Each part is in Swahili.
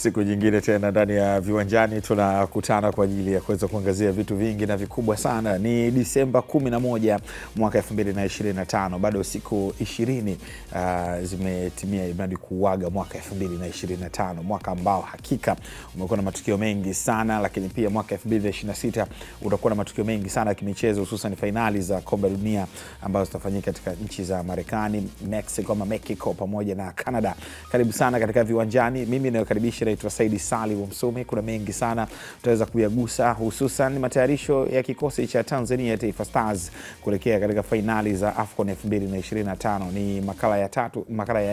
Siku nyingine tena ndani ya Viwanjani tunakutana kwa ajili ya kuweza kuangazia vitu vingi na vikubwa sana. Ni Disemba 11 mwaka 2025. Bado siku 20 zimetimia ibadi kuaga mwaka 2025. Mwaka ambao hakika umekuwa na matukio mengi sana, lakini pia mwaka 2026 utakuwa na matukio mengi sana ya kimichezo, hususan finali za kombe la dunia ambazo zitafanyika katika nchi za Marekani, Mexico pamoja na Canada. Karibu sana katika Viwanjani. Mimi nayokaribisha naitwa Saidi Salim Msumi. Kuna mengi sana tutaweza kuyagusa, hususan matayarisho ya kikosi cha Tanzania Taifa Stars kuelekea katika finali za AFCON 2025. Ni makala ya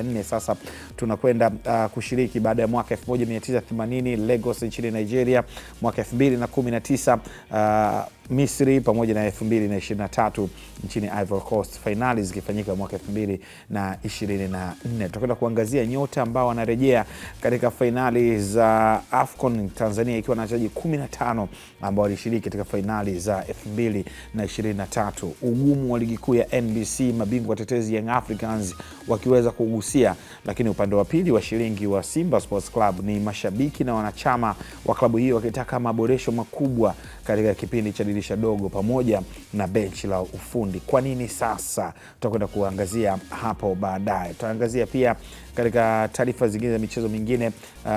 4 sasa tunakwenda kushiriki baada ya mwaka 1980 Lagos nchini Nigeria, mwaka 2019 Misri pamoja na 2023 nchini Ivory Coast, finali zikifanyika mwaka 2024. Tutakwenda kuangazia nyota ambao wanarejea katika finali za AFCON, Tanzania ikiwa na wachezaji 15 ambao walishiriki katika finali za 2023. Ugumu wa ligi kuu ya NBC, mabingwa watetezi Young Africans wakiweza kugusia, lakini upande wa pili wa shilingi wa Simba Sports Club ni mashabiki na wanachama wa klabu hiyo wakitaka maboresho makubwa katika kipindi cha dirisha dogo pamoja na benchi la ufundi. Kwa nini sasa? Tutakwenda kuangazia hapo baadaye. Tutaangazia pia katika taarifa zingine za michezo mingine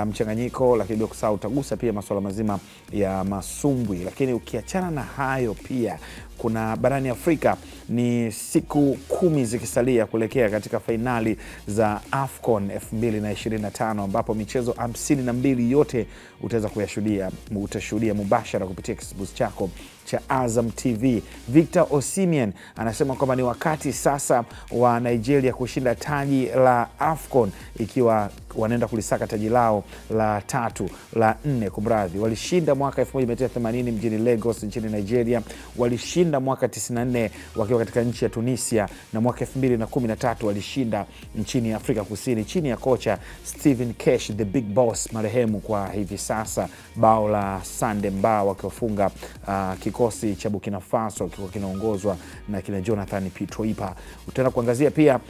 mchanganyiko, lakini bila kusahau utagusa pia masuala mazima ya masumbwi. Lakini ukiachana na hayo pia kuna barani Afrika ni siku 10 zikisalia kuelekea katika finali za AFCON 2025 ambapo michezo 52 yote utaweza utashuhudia mubashara kupitia kisimbuzi chako cha Azam TV. Victor Osimhen anasema kwamba ni wakati sasa wa Nigeria kushinda taji la AFCON, ikiwa wanaenda kulisaka taji lao la 4 kumradhi. Walishinda mwaka 1980 mjini Lagos nchini Nigeria, walishinda mwaka 94 wakiwa katika nchi ya Tunisia, na mwaka 2013 walishinda nchini Afrika Kusini chini ya kocha Steven Kesh the Big Boss marehemu kwa hivi sasa, bao la Sande Mba wakiwafunga kikosi cha Burkina Faso kikiwa kinaongozwa na kina Jonathan Pitroipa. Utaenda kuangazia pia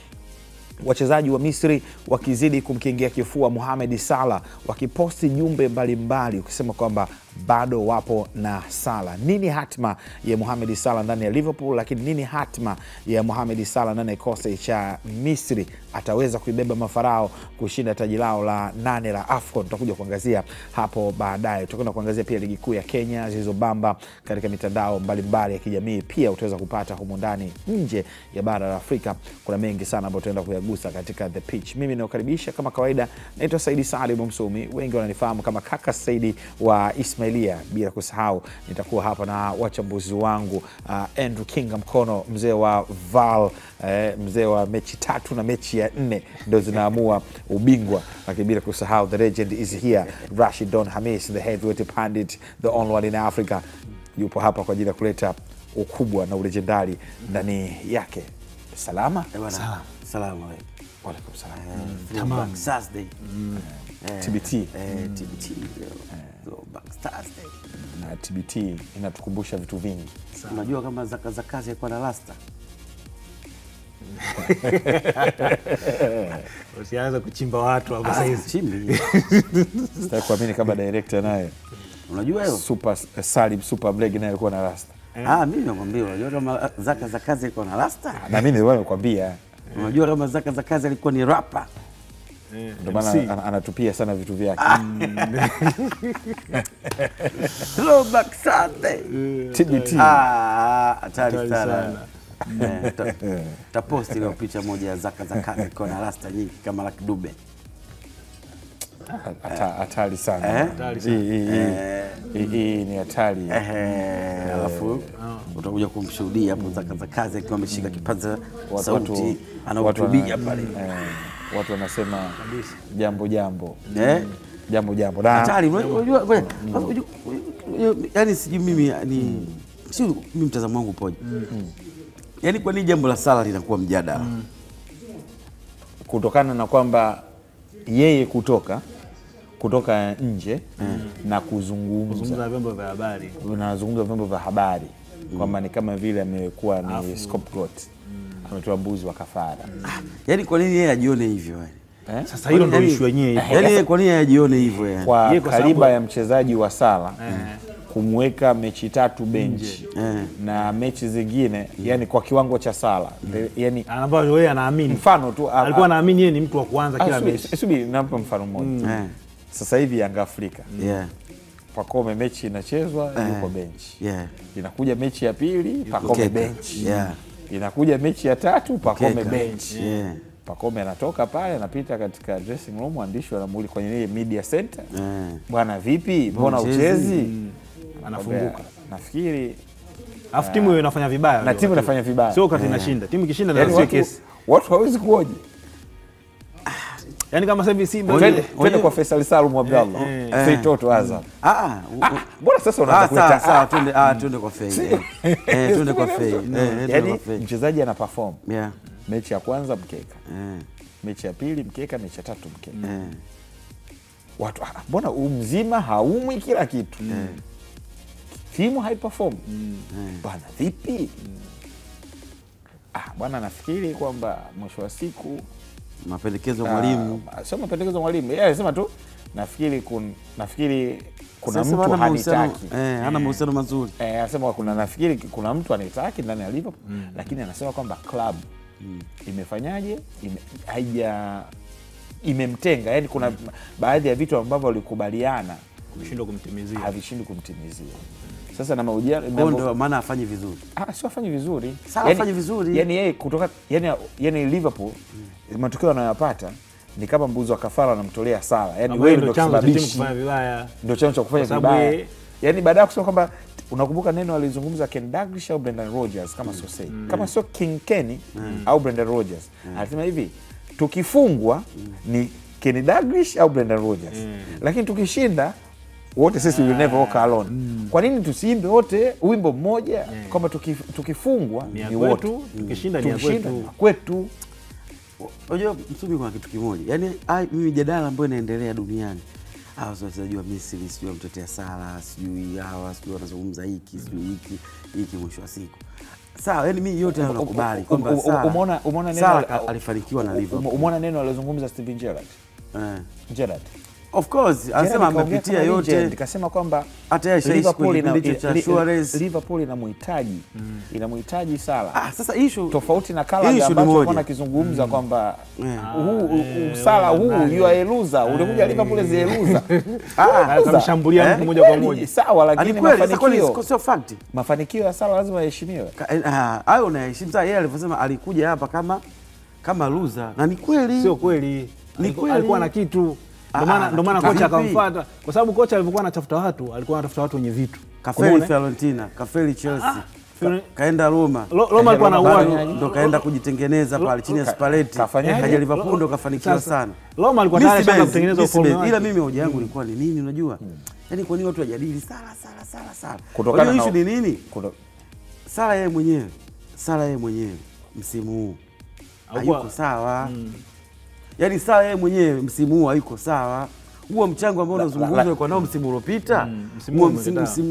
wachezaji wa Misri wakizidi kumkingia kifua Mohamed Salah, wakiposti jumbe mbalimbali ukisema kwamba bado wapo na Salah. Nini hatma ya Mohamed Salah ndani ya Liverpool, lakini nini hatma ya Mohamed Salah ndani ya kikosi cha Misri? Ataweza kuibeba mafarao kushinda taji lao la 8 la AFCON? Tutakuja kuangazia hapo baadaye. Tutakwenda kuangazia pia ligi kuu ya Kenya zilizobamba katika mitandao mbalimbali ya kijamii. Pia utaweza kupata humo ndani nje ya bara la Afrika. Kuna mengi sana ambayo tutaenda kuyagusa katika The Pitch. Mimi naokaribisha kama kawaida naitwa Saidi Salim Msumi. Wengi wananifahamu kama Kaka Saidi wa Ismailia. Bila kusahau nitakuwa hapa na wachambuzi wangu Andrew Kinga Mkono, mzee wa VAR, mzee wa mechi 3 na mechi ya 4 ndio zinaamua ubingwa. Lakini bila kusahau the legend is here, Rashid Don Hamis, the heavyweight pandit, the only one in Africa. Yupo hapa kwa ajili ya kuleta ukubwa na ulegendari ndani yake. Salama? Salama. Walaikum salam. Tamam. Thursday. TBT. TBT. Thursday. Na TBT inatukumbusha vitu vingi. Unajua kama za kazi yalikuwa na rasta? Usianze kuchimba watu hapo sasa hizi. Chimbi. Sitaki kuamini kama director naye. Unajua hiyo? Super Salim Super Black naye alikuwa na rasta. Mimi nakwambia, unajua kama za kazi alikuwa na rasta? Na mimi ndio nakwambia. Unajua kama za kazi alikuwa ni rapper? Ndio maana anatupia sana vitu vyake. Throwback Sunday. TBT. Hatari sana. Taposti ile picha moja ya Zaka kazi iko na rasta nyingi kama Lucky Dube. Hatari sana. Hii ni hatari. Alafu utakuja kumshuhudia hapo Zaka kazi akiwa ameshika kipaza sauti anahutubia pale. Watu wanasema jambo. Hatari. Unajua yani sijui mimi ni sio mimi mtazamo wangu poje. Yani kwa nini jambo la Salah linakuwa mjadala? Kutokana na kwamba yeye kutoka nje na kuzungumza vyombo vya habari. Unazungumza vyombo vya habari kwamba ni kama vile amekuwa ni scapegoat. Ametoa mbuzi wa kafara. Yani kwa nini yeye ajione hivyo? Sasa hilo ndio issue yenyewe. Yaani kwa nini ajione hivyo yani? Kwa Yeye kwa kaliba sababu- ya mchezaji wa Sala kumweka mechi 3 benchi na mechi zingine yani kwa kiwango cha Sala yani Anaambia wewe anaamini. mfano tu Alikuwa anaamini yeye ni mtu wa kwanza kila mechi. subiri nampa mfano mmoja. Sasa hivi Yanga Afrika Pacome mechi inachezwa yuko benchi. Inakuja mechi ya pili Pacome benchi. Inakuja mechi ya tatu Pacome benchi. Pacome anatoka pale anapita katika dressing room, waandishi wanamuuliza kwenye ile media center. Bwana vipi? Mbona uchezi? Anafunguka. Nafikiri Alafu timu hiyo inafanya vibaya. na timu inafanya vibaya. Sio wakati inashinda. Timu ikishinda Yani ndio sio kesi. watu hawezi kuoje. Yaani kama sasa hivi Simba Twende kwa Faisal Salum Abdallah. Fei Toto Azam. Mbona sasa unaanza kuleta sawa twende kwa Fei. Twende kwa Fei. Yani mchezaji ana perform. Yeah. Mechi ya kwanza mkeka. Mechi ya pili mkeka, mechi ya tatu mkeka. Watu mbona mzima haumwi kila kitu. Timu haiperform. Bwana vipi? Bwana nafikiri kwamba mwisho wa siku mapendekezo mwalimu. Sio mapendekezo mwalimu. Yeye alisema tu nafikiri kuna mtu hanitaki. Hana mahusiano mazuri. Anasema nafikiri kuna mtu anitaki ndani ya Liverpool, lakini anasema kwamba club imefanyaje? Imemtenga. Yaani kuna baadhi ya vitu ambavyo walikubaliana havishindwi kumtimizia. Sasa na mahojiano ndio maana afanye vizuri. Sio afanye vizuri. Sasa afanye vizuri. Yaani yeye kutoka yani Liverpool matokeo anayopata ni kama mbuzi wa kafara anamtolea Sala. Yaani wewe ndio kusababisha kufanya vibaya. Ndio chanzo cha kufanya vibaya. Yaani baada ya kusema kwamba unakumbuka neno alizungumza Ken Dalglish au Brendan Rodgers kama sio sei. Kama sio King Kenny au Brendan Rodgers. Alisema hivi, tukifungwa ni Ken Dalglish au Brendan Rodgers. Lakini tukishinda wote sisi will never walk alone. Kwa nini tusiimbe wote wimbo mmoja kwamba tukifungwa ni wote, tukishinda ni kwetu. Unajua Msumi, kuna kitu kimoja. Yaani mimi jadala ambayo inaendelea duniani. Wachezaji wa Misri sijui wamtetea Sala, sijui hawa sijui wanazungumza hiki, sijui hiki mwisho wa siku. Sawa, yaani mimi yote nakubali kwamba umeona neno alifanikiwa na Liverpool. Umeona neno alizungumza Steven Gerrard. Gerrard. Of course, anasema amepitia yote. Nikasema kwamba hata yeye Liverpool inamhitaji Sala. Sasa issue tofauti na kala ambacho alikuwa akizungumza kwamba Sala you are a loser. Ulikuja Liverpool as a loser. Akamshambulia mtu moja kwa moja. Sawa, lakini mafanikio sio fact. Mafanikio ya Sala lazima yaheshimiwe. Hayo unaheshimu. Sasa yeye alivyosema alikuja hapa kama loser, na ni kweli. Sio kweli. Alikuwa na kitu. Ndio maana kocha akamfuata, kwa sababu kocha alivyokuwa anatafuta watu, alikuwa anatafuta watu wenye vitu. Kafeli Fiorentina, kafeli Chelsea. Kaenda Roma. Roma alikuwa na uwezo, ndo kaenda kujitengeneza pale chini ya Spalletti. Kaja Liverpool ndo kafanikiwa sana. Roma alikuwa tayari sana kutengeneza ufalme. Ila mimi hoja yangu ilikuwa ni nini unajua? Yaani kwa nini watu wajadili Sala? Kutokana na issue ni nini? Sala yeye mwenyewe msimu huu hayuko sawa. Yaani Sala yeye mwenyewe msimu huu hayuko sawa. Huo mchango ambao unazungumzwa kwa nao msimu uliopita,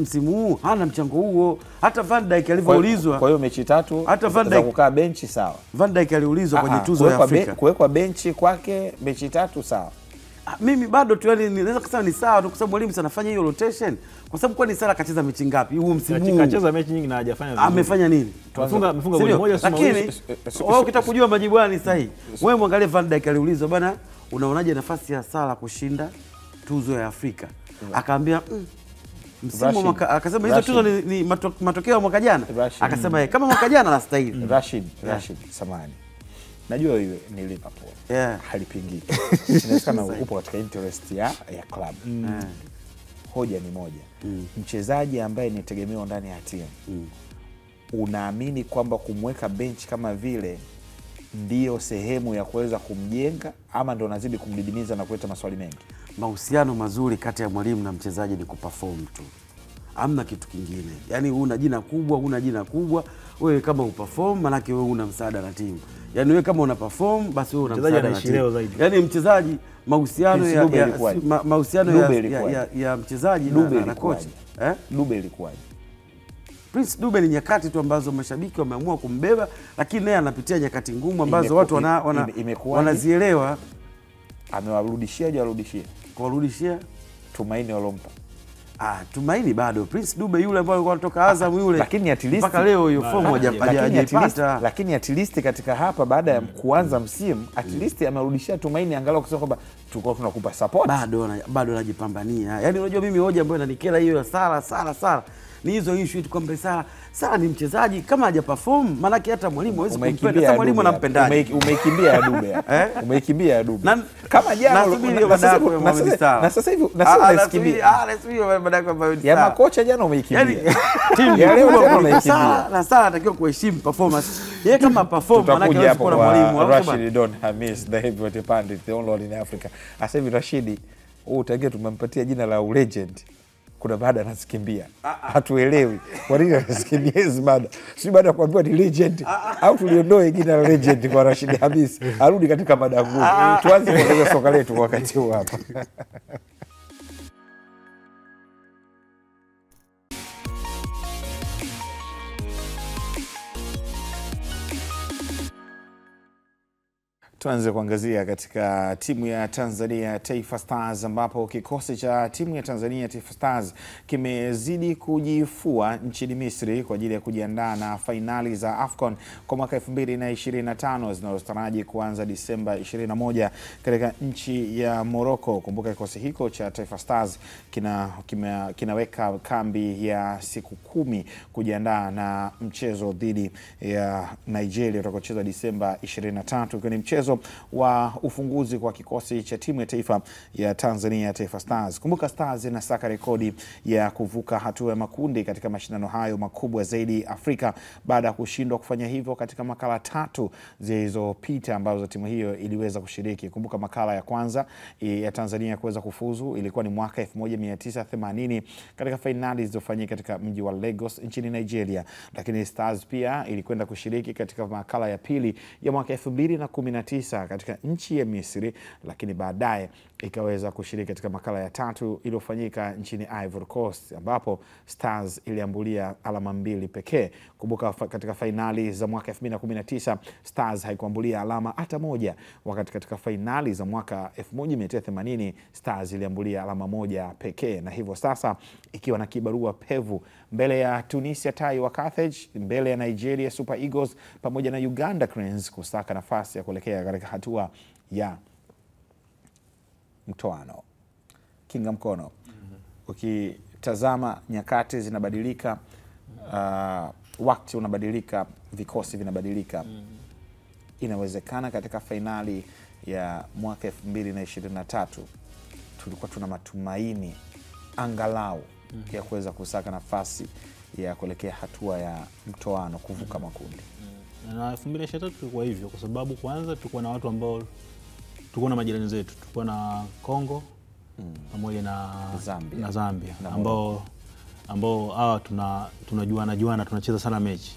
msimu huu hana mchango huo. Hata Van Dijk alivyoulizwa, kwa hiyo mechi 3 hata Van Dijk kukaa benchi sawa. Van Dijk aliulizwa kwenye tuzo ya Afrika kuwekwa benchi kwake mechi 3 sawa. Mimi bado tu yani naweza kusema ni sawa tu, kwa sababu mwalimu anafanya hiyo rotation. Kwa sababu kwa ni Sala kacheza mechi ngapi huu msimu huu? Kacheza mechi nyingi na hajafanya vizuri. Amefanya nini? Amefunga goli moja sio. Lakini wewe ukitaka kujua majibu ni sahihi, wewe muangalie Van Dijk aliulizwa, bwana unaonaje nafasi ya Sala kushinda tuzo ya Afrika? Akaambia msimu akasema hizo tuzo ni matokeo ya mwaka jana. Akasema kama mwaka jana anastahili. Rashid samani. Najua wewe ni Liverpool. Halipingiki. Inawezekana upo katika interest ya club. Hoja ni moja. Mchezaji ambaye ni tegemeo ndani ya timu. Unaamini kwamba kumweka bench kama vile ndio sehemu ya kuweza kumjenga, ama ndio nazidi kumdidimiza na kuleta maswali mengi? Mahusiano mazuri kati ya mwalimu na mchezaji ni kuperform tu. Hamna kitu kingine. Yaani una jina kubwa, wewe kama uperform manake wewe una msaada na timu. Yaani wewe kama una perform basi wewe una msaada na timu. Yaani mchezaji mahusiano ya mchezaji na coach. Dube ilikuwaje? Prince Dube ni nyakati tu ambazo mashabiki wameamua kumbeba, lakini naye anapitia nyakati ngumu ambazo watu wanazielewa. Amewarudishia hajarudishia? Kuwarudishia tumaini walompa. Tumaini bado. Prince Dube yule ambaye alikuwa anatoka Azam yule. Lakini at least mpaka leo hiyo fomu hajaipata. Lakini at least katika hapa baada ya kuanza msimu at least amerudishia tumaini, angalau kusema kwamba tulikuwa tunakupa support. Bado anajipambania. Yaani unajua mimi hoja ambayo inanikera hiyo ya Sala ni hizo issue tu kwamba Sala ni mchezaji kama haja perform, maana yake hata mwalimu hawezi kumpenda. Sasa mwalimu anampendaje? Umeikimbia ya Dube. Umeikimbia ya Dube. Kama jana na sasa hivi nasikia ya makocha jana umeikimbia. Timu ya leo umeikimbia. Na Sala anatakiwa kuheshimu performance. Yeye kama perform maana yake hawezi kuwa mwalimu. Rashid Don Hamis, the heavyweight pandit, the only one in Africa. Sasa hivi Rashid utaingia tumempatia jina la legend. Kuna baada anasikimbia. Hatuelewi kwa nini anasikimbia hizo baada. Si baada ya kuambiwa ni legend au tuliondoe jina la legend kwa Rashid Hamis arudi katika mada ngumu. Tuanze kuangalia soka letu kwa wakati huu hapa. Tuanze kuangazia katika timu ya Tanzania Taifa Stars, ambapo kikosi cha timu ya Tanzania Taifa Stars kimezidi kujifua nchini Misri kwa ajili ya kujiandaa na fainali za AFCON kwa mwaka 2025 zinazotaraji kuanza Disemba 21 katika nchi ya Morocco. Kumbuka kikosi hiko cha Taifa Stars kinaweka kambi ya siku 10 kujiandaa na mchezo dhidi ya Nigeria utakaochezwa Disemba 23, ikiwa ni mchezo wa ufunguzi kwa kikosi cha timu ya taifa ya Tanzania Taifa Stars. Kumbuka Stars inasaka rekodi ya kuvuka hatua ya makundi katika mashindano hayo makubwa zaidi Afrika baada ya kushindwa kufanya hivyo katika makala 3 zilizopita ambazo timu hiyo iliweza kushiriki. Kumbuka makala ya kwanza ya Tanzania kuweza kufuzu ilikuwa ni mwaka 1980 katika fainali zilizofanyika katika mji wa Lagos nchini Nigeria, lakini Stars pia ilikwenda kushiriki katika makala ya pili ya mwaka 2019 katika nchi ya Misri, lakini baadaye ikaweza kushiriki katika makala ya 3 iliyofanyika nchini Ivory Coast, ambapo Stars iliambulia alama 2 pekee. Kumbuka katika fainali za mwaka 2019 Stars haikuambulia alama hata moja, wakati katika fainali za mwaka 1980 Stars iliambulia alama 1 pekee, na hivyo sasa ikiwa na kibarua pevu mbele ya Tunisia Tai wa Carthage, mbele ya Nigeria Super Eagles pamoja na Uganda Cranes kusaka nafasi ya kuelekea katika hatua ya mtoano. Kinga Mkono, ukitazama nyakati zinabadilika, wakati unabadilika, vikosi vinabadilika. Inawezekana katika fainali ya mwaka 2023 tulikuwa tuna matumaini angalau ya kuweza kusaka nafasi ya kuelekea hatua ya mtoano, kuvuka makundi. Na 2023 tulikuwa hivyo kwa sababu kwanza tulikuwa na watu ambao tulikuwa na majirani zetu, tulikuwa na Kongo pamoja na Zambia ambao hawa tunajuana tunacheza sana mechi.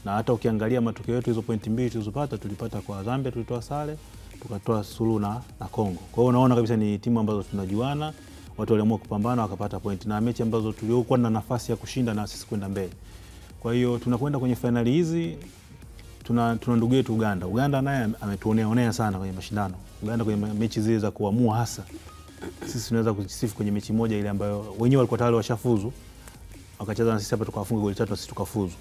Na hata ukiangalia matokeo yetu, hizo pointi 2 tulizopata, tulipata kwa Zambia tulitoa sare, tukatoa suluhu na Kongo. Kwa hiyo unaona kabisa ni timu ambazo tunajuana, watu waliamua kupambana wakapata pointi, na mechi ambazo tuliokuwa na nafasi ya kushinda na sisi kwenda mbele. Kwa hiyo tunakwenda kwenye finali hizi, tuna ndugu yetu Uganda. Uganda naye ametuonea sana kwenye mashindano. Uganda kwenye mechi zile za kuamua hasa, sisi tunaweza kujisifu kwenye mechi moja ile ambayo wenyewe walikuwa tayari washafuzu, wakacheza na sisi hapa tukawafunga goli 3 na sisi tukafuzu.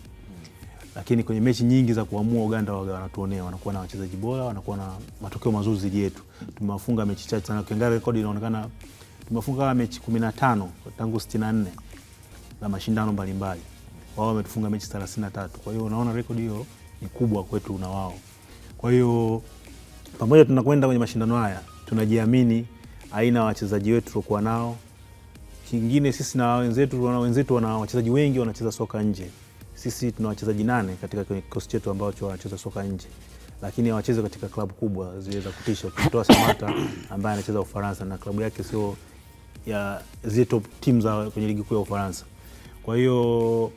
Lakini kwenye mechi nyingi za kuamua Uganda wanatuonea, wanakuwa na wachezaji bora, wanakuwa na matokeo mazuri zaidi yetu. Tumewafunga mechi chache sana, ukiangalia rekodi inaonekana tumefunga mechi 15 tangu 64 za mashindano mbalimbali. Wao wametufunga mechi 33. Kwa hiyo unaona rekodi hiyo ni kubwa kwetu na wao. Kwa hiyo pamoja tunakwenda kwenye mashindano haya, tunajiamini aina ya wachezaji wetu tulikuwa nao. Kingine sisi na wenzetu wana wachezaji wengi wanacheza soka nje. Sisi tuna wachezaji 8 katika kikosi chetu ambao wanacheza soka nje, lakini hawachezi katika klabu kubwa ziweza kutisha. Kutoa Samata ambaye anacheza Ufaransa na klabu yake sio ya zetu timu za kwenye ligi kuu ya Ufaransa. Kwa hiyo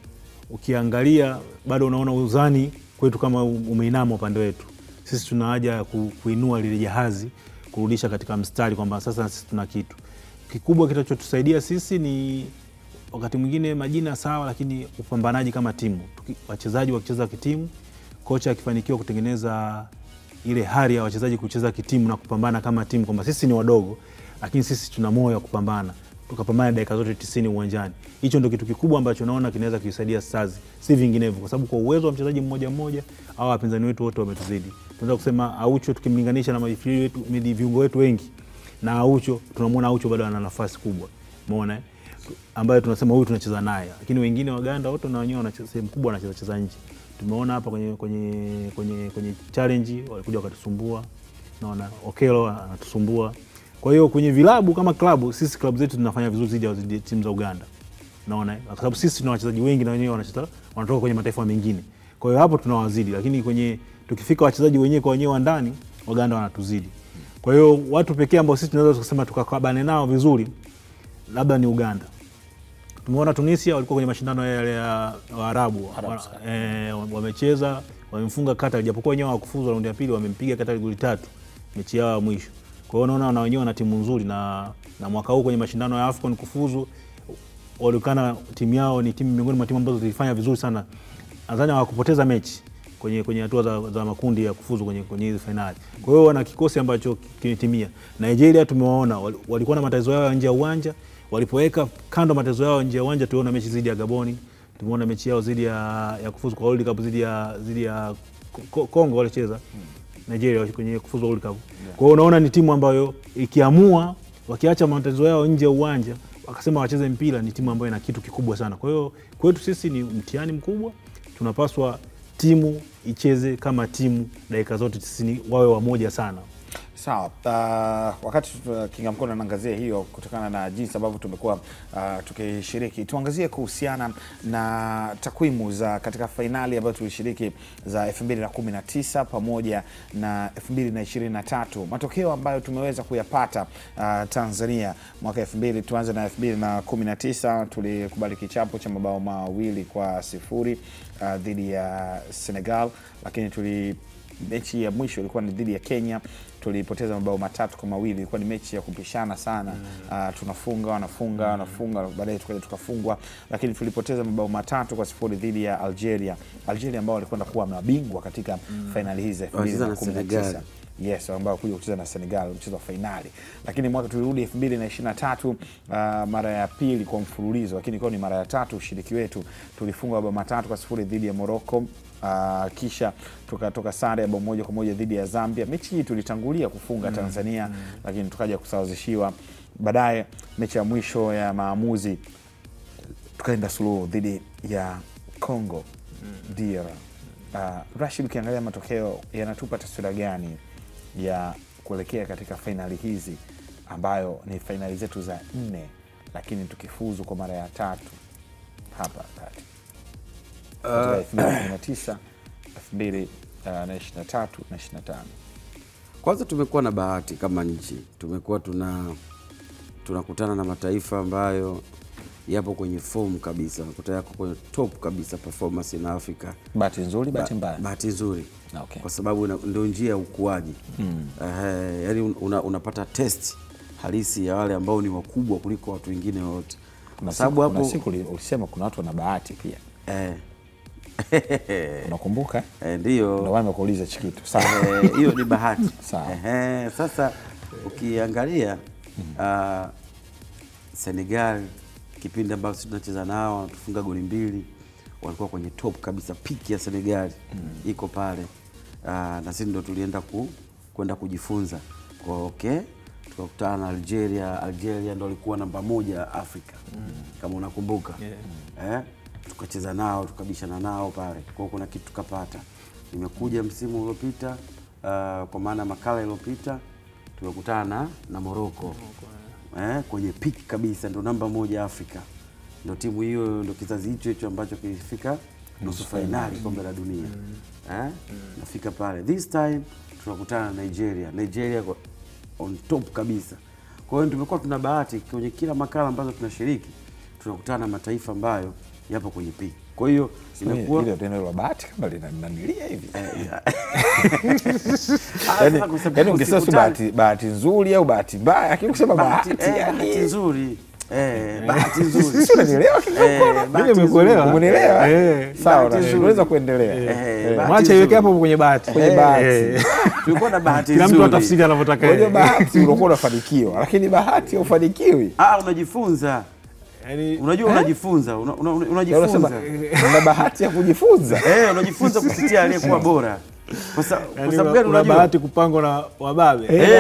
ukiangalia bado unaona uzani kwetu kama umeinama upande wetu. Sisi tuna haja ya kuinua lile jahazi, kurudisha katika mstari kwamba sasa sisi tuna kitu kikubwa kitachotusaidia sisi. Ni wakati mwingine majina sawa, lakini upambanaji kama timu, wachezaji wakicheza kitimu, kocha akifanikiwa kutengeneza ile hali ya wachezaji kucheza kitimu na kupambana kama timu, kwamba sisi ni wadogo lakini sisi tuna moyo wa kupambana, tukapambana dakika zote 90 uwanjani. Hicho ndio kitu kikubwa ambacho naona kinaweza kuisaidia Stars, si vinginevyo, kwa sababu kwa uwezo wa mchezaji mmoja mmoja au wapinzani wetu wote wametuzidi. Tunaweza kusema Aucho tukimlinganisha na viungo wetu wengi, na Aucho tunamwona Aucho bado ana nafasi kubwa, umeona, ambayo tunasema huyu tunacheza naye, lakini wengine Waganda wote na wenyewe wanacheza sehemu kubwa, wanacheza nje. Tumeona hapa kwenye challenge walikuja wakatusumbua, naona Okelo anatusumbua. Kwa hiyo kwenye vilabu kama klabu, sisi klabu zetu tunafanya vizuri zaidi ya timu za Uganda, naona, kwa sababu sisi tuna wachezaji wengi na wenyewe wanatoka kwenye mataifa mengine. Kwa hiyo hapo tunawazidi, lakini tukifika wachezaji wenyewe kwa wenyewe wa ndani, Waganda wanatuzidi. Kwa hiyo watu pekee ambao sisi tunaweza kusema tukakabane nao vizuri labda ni Uganda. Tumeona Tunisia walikuwa kwenye mashindano yale ya Waarabu, wamecheza, wamemfunga Qatar, japokuwa wenyewe hawakufuzu raundi ya pili, wamempiga Qatar goli 3 mechi yao ya mwisho. Kwa hiyo naona na wenyewe wana timu nzuri, na mwaka huu kwenye mashindano ya AFCON kufuzu walikana timu yao ni timu miongoni mwa timu ambazo zilifanya vizuri sana. Tanzania hawakupoteza mechi kwenye hatua za makundi ya kufuzu kwenye hizo finali. Kwa hiyo wana kikosi ambacho kimetimia. Nigeria tumewaona walikuwa na matatizo yao nje ya uwanja, walipoweka kando matatizo yao nje ya uwanja, tuliona mechi zidi ya Gaboni, tumeona mechi yao zidi ya kufuzu kwa World Cup zidi ya Kongo walicheza Nigeria kwenye kufuzu World Cup. Kwa hiyo unaona ni timu ambayo ikiamua, wakiacha matatizo yao nje ya uwanja, wakasema wacheze mpira, ni timu ambayo ina kitu kikubwa sana. Kwa hiyo kwetu sisi ni mtihani mkubwa, tunapaswa timu icheze kama timu dakika zote 90, wawe wamoja sana. Sawa. Wakati Kinga Mkono anaangazia hiyo kutokana na jinsi ambavyo tumekuwa tukishiriki, tuangazie kuhusiana na takwimu za katika fainali ambayo tulishiriki za 2019 pamoja na 2023. Matokeo ambayo tumeweza kuyapata Tanzania mwaka 2000, tuanze na 2019, tulikubali kichapo cha mabao 2-0 dhidi ya Senegal, lakini mechi ya mwisho ilikuwa ni dhidi ya Kenya, tulipoteza mabao 3-2. Ilikuwa ni mechi ya kupishana sana. Tunafunga, wanafunga, baadaye tukafungwa, lakini tulipoteza mabao 3-0 dhidi ya Algeria ambao walikwenda kuwa mabingwa katika finali hizi 2019. Yes, ambao kuja kucheza na Senegal mchezo wa finali. Lakini mwaka tulirudi 2023, mara ya pili kwa mfululizo, lakini kwa ni mara ya tatu ushiriki wetu, tulifunga mabao 3-0 dhidi ya Morocco. Kisha tukatoka sare ya 1-1 dhidi ya Zambia. Mechi hii tulitangulia kufunga Tanzania, lakini tukaja kusawazishiwa. Baadaye mechi ya mwisho ya maamuzi tukaenda suluhu dhidi ya Congo DR. Rashid, ukiangalia matokeo yanatupa taswira gani ya kuelekea katika fainali hizi ambayo ni fainali zetu za 4, lakini tukifuzu kwa mara ya 3 hapa kati? 2019, 2023 na 25. Kwanza tumekuwa na bahati kama nchi, tumekuwa tunakutana na mataifa ambayo yapo kwenye form kabisa, yako kwenye top kabisa performance in Africa. Bahati nzuri, bahati mbaya? Bahati nzuri. Okay. Kwa sababu ndio njia ya ukuaji. Yaani unapata test halisi ya wale ambao ni wakubwa kuliko watu wengine wote. Kwa sababu hapo siku ulisema kuna watu wana bahati pia. Unakumbuka? Ndio. Ndio wame kuuliza chikitu. Sawa. Hiyo ni bahati. Sawa. Sasa ukiangalia Senegal kipindi ambacho tunacheza nao tufunga goli 2, walikuwa kwenye top kabisa, peak ya Senegal iko pale. Na sisi ndio tulienda kwenda kujifunza. Kwa okay, tukakutana na Algeria ndio walikuwa namba 1 Afrika. Kama unakumbuka. Tukacheza nao, tukabishana nao pale. Kwa hiyo kuna kitu tukapata. Nimekuja msimu uliopita, kwa maana makala iliyopita tumekutana na Morocco. Kwenye peak kabisa, ndio namba 1 Afrika. Ndio timu hiyo, ndio kizazi hicho ambacho kilifika nusu finali kombe la dunia. Nafika pale. This time tunakutana na Nigeria on top kabisa. Kwa hiyo tumekuwa tuna bahati kwenye kila makala ambazo tunashiriki, tunakutana na mataifa ambayo yapo kwenye peak. Kwa hiyo imekuwa ile tena la bahati kama linanilia hivi. Yaani ungesema bahati nzuri au bahati mbaya, lakini kusema bahati nzuri. bahati nzuri. Sio unanielewa kidogo? Mimi nimekuelewa. Umeelewa? Sawa, unaweza kuendelea. Mwacha iweke hapo kwenye bahati. Kwenye bahati. Tulikuwa na bahati nzuri. Kila mtu atafsiri anavyotaka yeye. Kwenye bahati unakuwa unafanikiwa, lakini bahati haufanikiwi. Unajifunza. Yaani unajua unajifunza, unajifunza. Una bahati ya kujifunza. Unajifunza kupitia aliyekuwa bora. Kwa sababu gani unajua bahati kupangwa na wababe.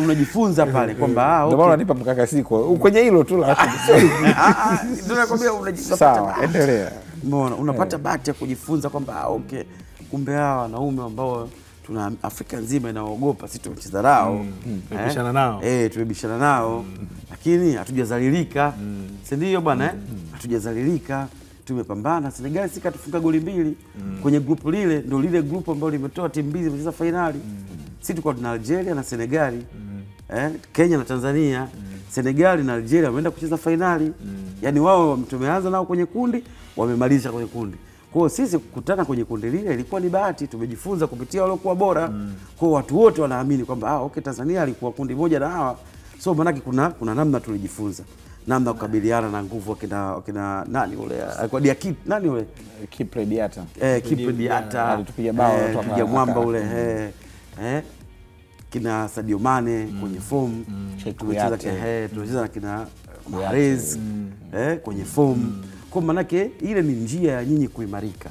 Unajifunza pale kwamba ndio maana unanipa mkakasiko kwenye hilo tu la ndio nakwambia unajifunza. Sawa, endelea. Umeona, unapata bahati ya kujifunza kwamba okay, kumbe hawa wanaume ambao tuna Afrika nzima inaogopa, sisi tumecheza nao, tumebishana nao. Tumebishana nao, lakini hatujazalilika. Si ndio bwana? Hatujazalilika. Tumepambana. Senegal sika tufunga goli 2 kwenye grupu lile, ndio lile grupu ambalo limetoa timu mbili kucheza finali. Sisi tulikuwa tuna Algeria na Senegal. Kenya na Tanzania. Senegal na Algeria wameenda kucheza finali. Yaani wao tumeanza nao kwenye kundi, wamemaliza kwenye kundi. Kwa hiyo sisi kukutana kwenye kundi lile ilikuwa ni bahati, tumejifunza kupitia wale kwa bora. Kwa hiyo watu wote wanaamini kwamba okay, Tanzania alikuwa kundi moja na hawa. So maana kuna namna tulijifunza. Namna kukabiliana na nguvu kina nani ule alikuwa Diakite, nani ule Kipre Diata. Kipre Diata alitupiga bao tupiga mwamba ule kina Sadio Mane kwenye form, tunacheza na kina Mahrez kwenye form. Kwa maana yake ile ni njia ya nyinyi kuimarika,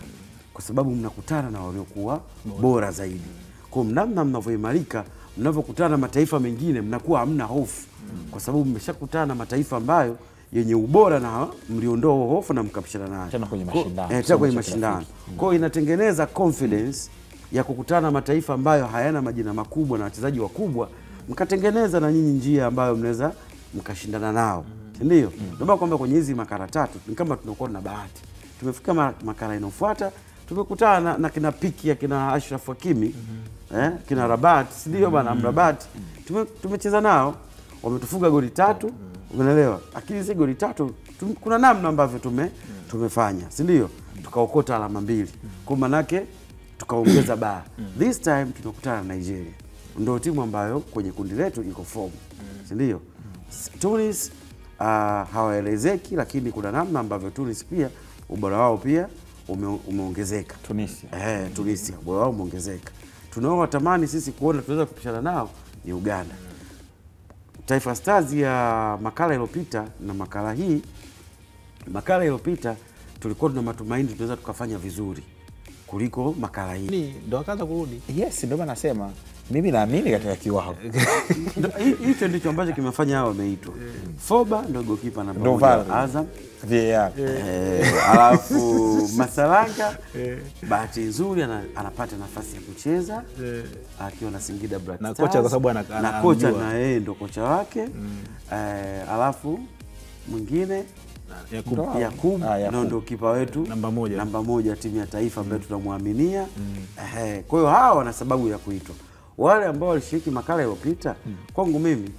kwa sababu mnakutana na waliokuwa bora zaidi. Kwa namna mnavyoimarika, mnavyokutana na mataifa mengine mnakuwa hamna hofu, kwa sababu mmeshakutana na mataifa ambayo yenye ubora na mliondoa hofu na mkapishana nayo tena kwenye mashindano. Tena kwenye mashindano. Kwa hiyo inatengeneza confidence ya kukutana na mataifa ambayo hayana majina makubwa na wachezaji wakubwa, mkatengeneza na nyinyi njia ambayo mnaweza mkashindana nao. Ndio. Ndio kwamba kwenye hizi makala 3 ni kama tunakuwa na bahati. Tumefika makala inayofuata, tumekutana na kina Piki ya kina Ashraf Hakimi, kina Rabat, ndio bana Rabat. Tumecheza nao, wametufunga goli 3, umeelewa? Lakini si goli 3, kuna namna ambavyo tumefanya, si ndio? Tukaokota alama 2. Kwa maana yake tukaongeza baa. This time tunakutana na Nigeria. Ndio timu ambayo kwenye kundi letu iko form. Si ndio? Tunis hawaelezeki, lakini kuna namna ambavyo Tunis pia ubora wao pia umeongezeka. Tunisia ubora wao umeongezeka. Tunaowatamani sisi kuona tunaweza kupishana nao ni Uganda. Taifa Stars ya makala iliyopita na makala hii, makala iliyopita tulikuwa tuna matumaini tunaweza tukafanya vizuri kuliko makala hii. Ndio akaanza kurudi. Yes, ndio maana nasema mimi naamini katika kiwango. Hicho ndicho ambacho kimefanya hao wameitwa. Foba ndio goalkeeper namba 1 Azam. VAR. Alafu Masalanga bahati nzuri anapata nafasi ya kucheza akiwa na Singida Black Stars. Na kocha kwa sababu na kocha na yeye ndio kocha wake. Alafu mwingine Yakub ndio kipa wetu namba moja timu ya taifa ambayo tunamwaminia. Kwa hiyo hawa wana sababu ya kuitwa. Wale ambao walishiriki makala iliyopita, kwangu mimi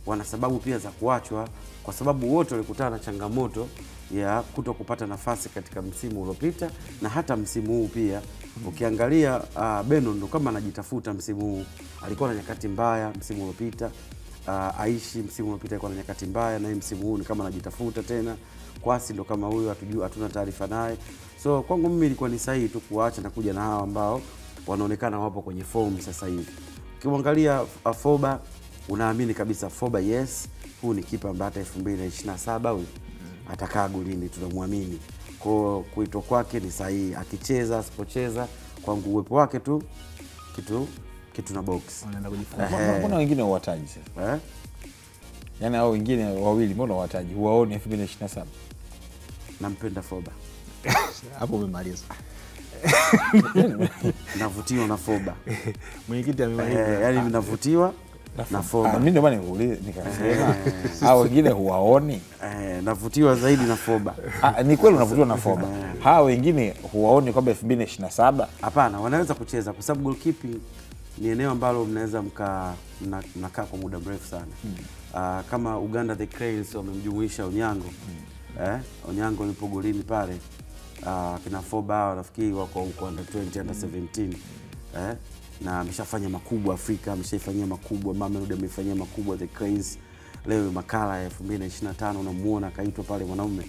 wana sababu pia za kuachwa, kwa sababu wote walikutana na changamoto ya kuto kupata nafasi katika msimu uliopita na hata msimu huu pia. Ukiangalia Beno ndo kama anajitafuta msimu huu, alikuwa na nyakati mbaya msimu uliopita. Aishi msimu uliopita alikuwa na nyakati mbaya, na msimu huu ni kama anajitafuta tena. Kwasi ndo kama huyo, hatuna taarifa naye. So kwangu mimi ilikuwa ni sahihi tu kuacha na kuja na hawa ambao wanaonekana wapo kwenye form sasa hivi. Ukimwangalia Foba, unaamini kabisa Foba, yes, huu ni kipa ambaye hata 2027 huyu atakaa golini, tunamwamini. Kwa kuitwa kwake ni sahihi, akicheza asipocheza, kwangu uwepo wake tu kitu na box. Wanaenda kujifunza. Mbona wengine huwataji sasa? Yaani hao wengine wawili mbona huwataji? Huwaoni 2027? Nampenda Foba. Hapo umemaliza. Navutiwa na Foba. Mwenyekiti amemaliza. Yaani ninavutiwa na Foba. Mimi ndio maana nikasema hao wengine huwaoni. Navutiwa zaidi na Foba. Ni kweli unavutiwa na Foba. Hao wengine huwaoni kwamba 2027? Hapana, wanaweza kucheza kwa sababu goalkeeping ni eneo ambalo mnaweza mnakaa kwa muda mrefu sana. Kama Uganda the Cranes wamemjumuisha Onyango. Onyango yupo golini pale. Kina Foba nafikiri wako huko under 20 under 17. Na ameshafanya makubwa Afrika, ameshaifanyia makubwa, Mamelodi amefanyia makubwa the Cranes. leo makala ya 2025 unamuona kaitwa pale mwanaume,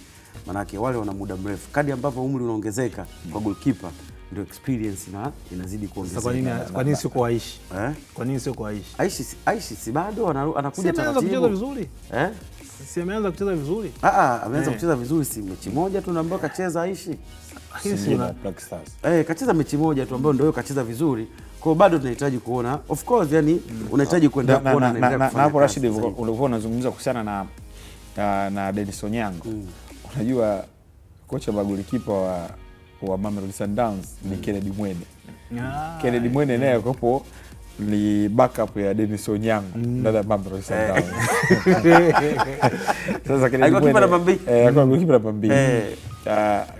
manake wale wana muda mrefu. Kadri ambavyo umri unaongezeka kwa goalkeeper ndio experience inazidi kuongezeka. Kwa nini sio kwa Aishi? Kwa nini sio kwa Aishi? Aishi si bado anakuja taratibu. Kucheza vizuri? Si ameanza kucheza vizuri? Ameanza kucheza vizuri, si mechi moja tu ambayo kacheza Aishi. Singida Black Stars. Kacheza mechi moja tu ambayo ndio kacheza vizuri. Kwa bado tunahitaji kuona, of course, yani unahitaji kuendelea kuona na hapo Rashid, ulikuwa unazungumza kuhusiana na Dennis Onyango. Unajua kocha magolikipa wa Mamelodi Sundowns ni Kennedy Mwene. Kennedy Mwene naye yuko ni backup ya Dennis Onyango ndani ya Mamelodi Sundowns. Sasa Kennedy Mwene alikuwa golikipa namba 2.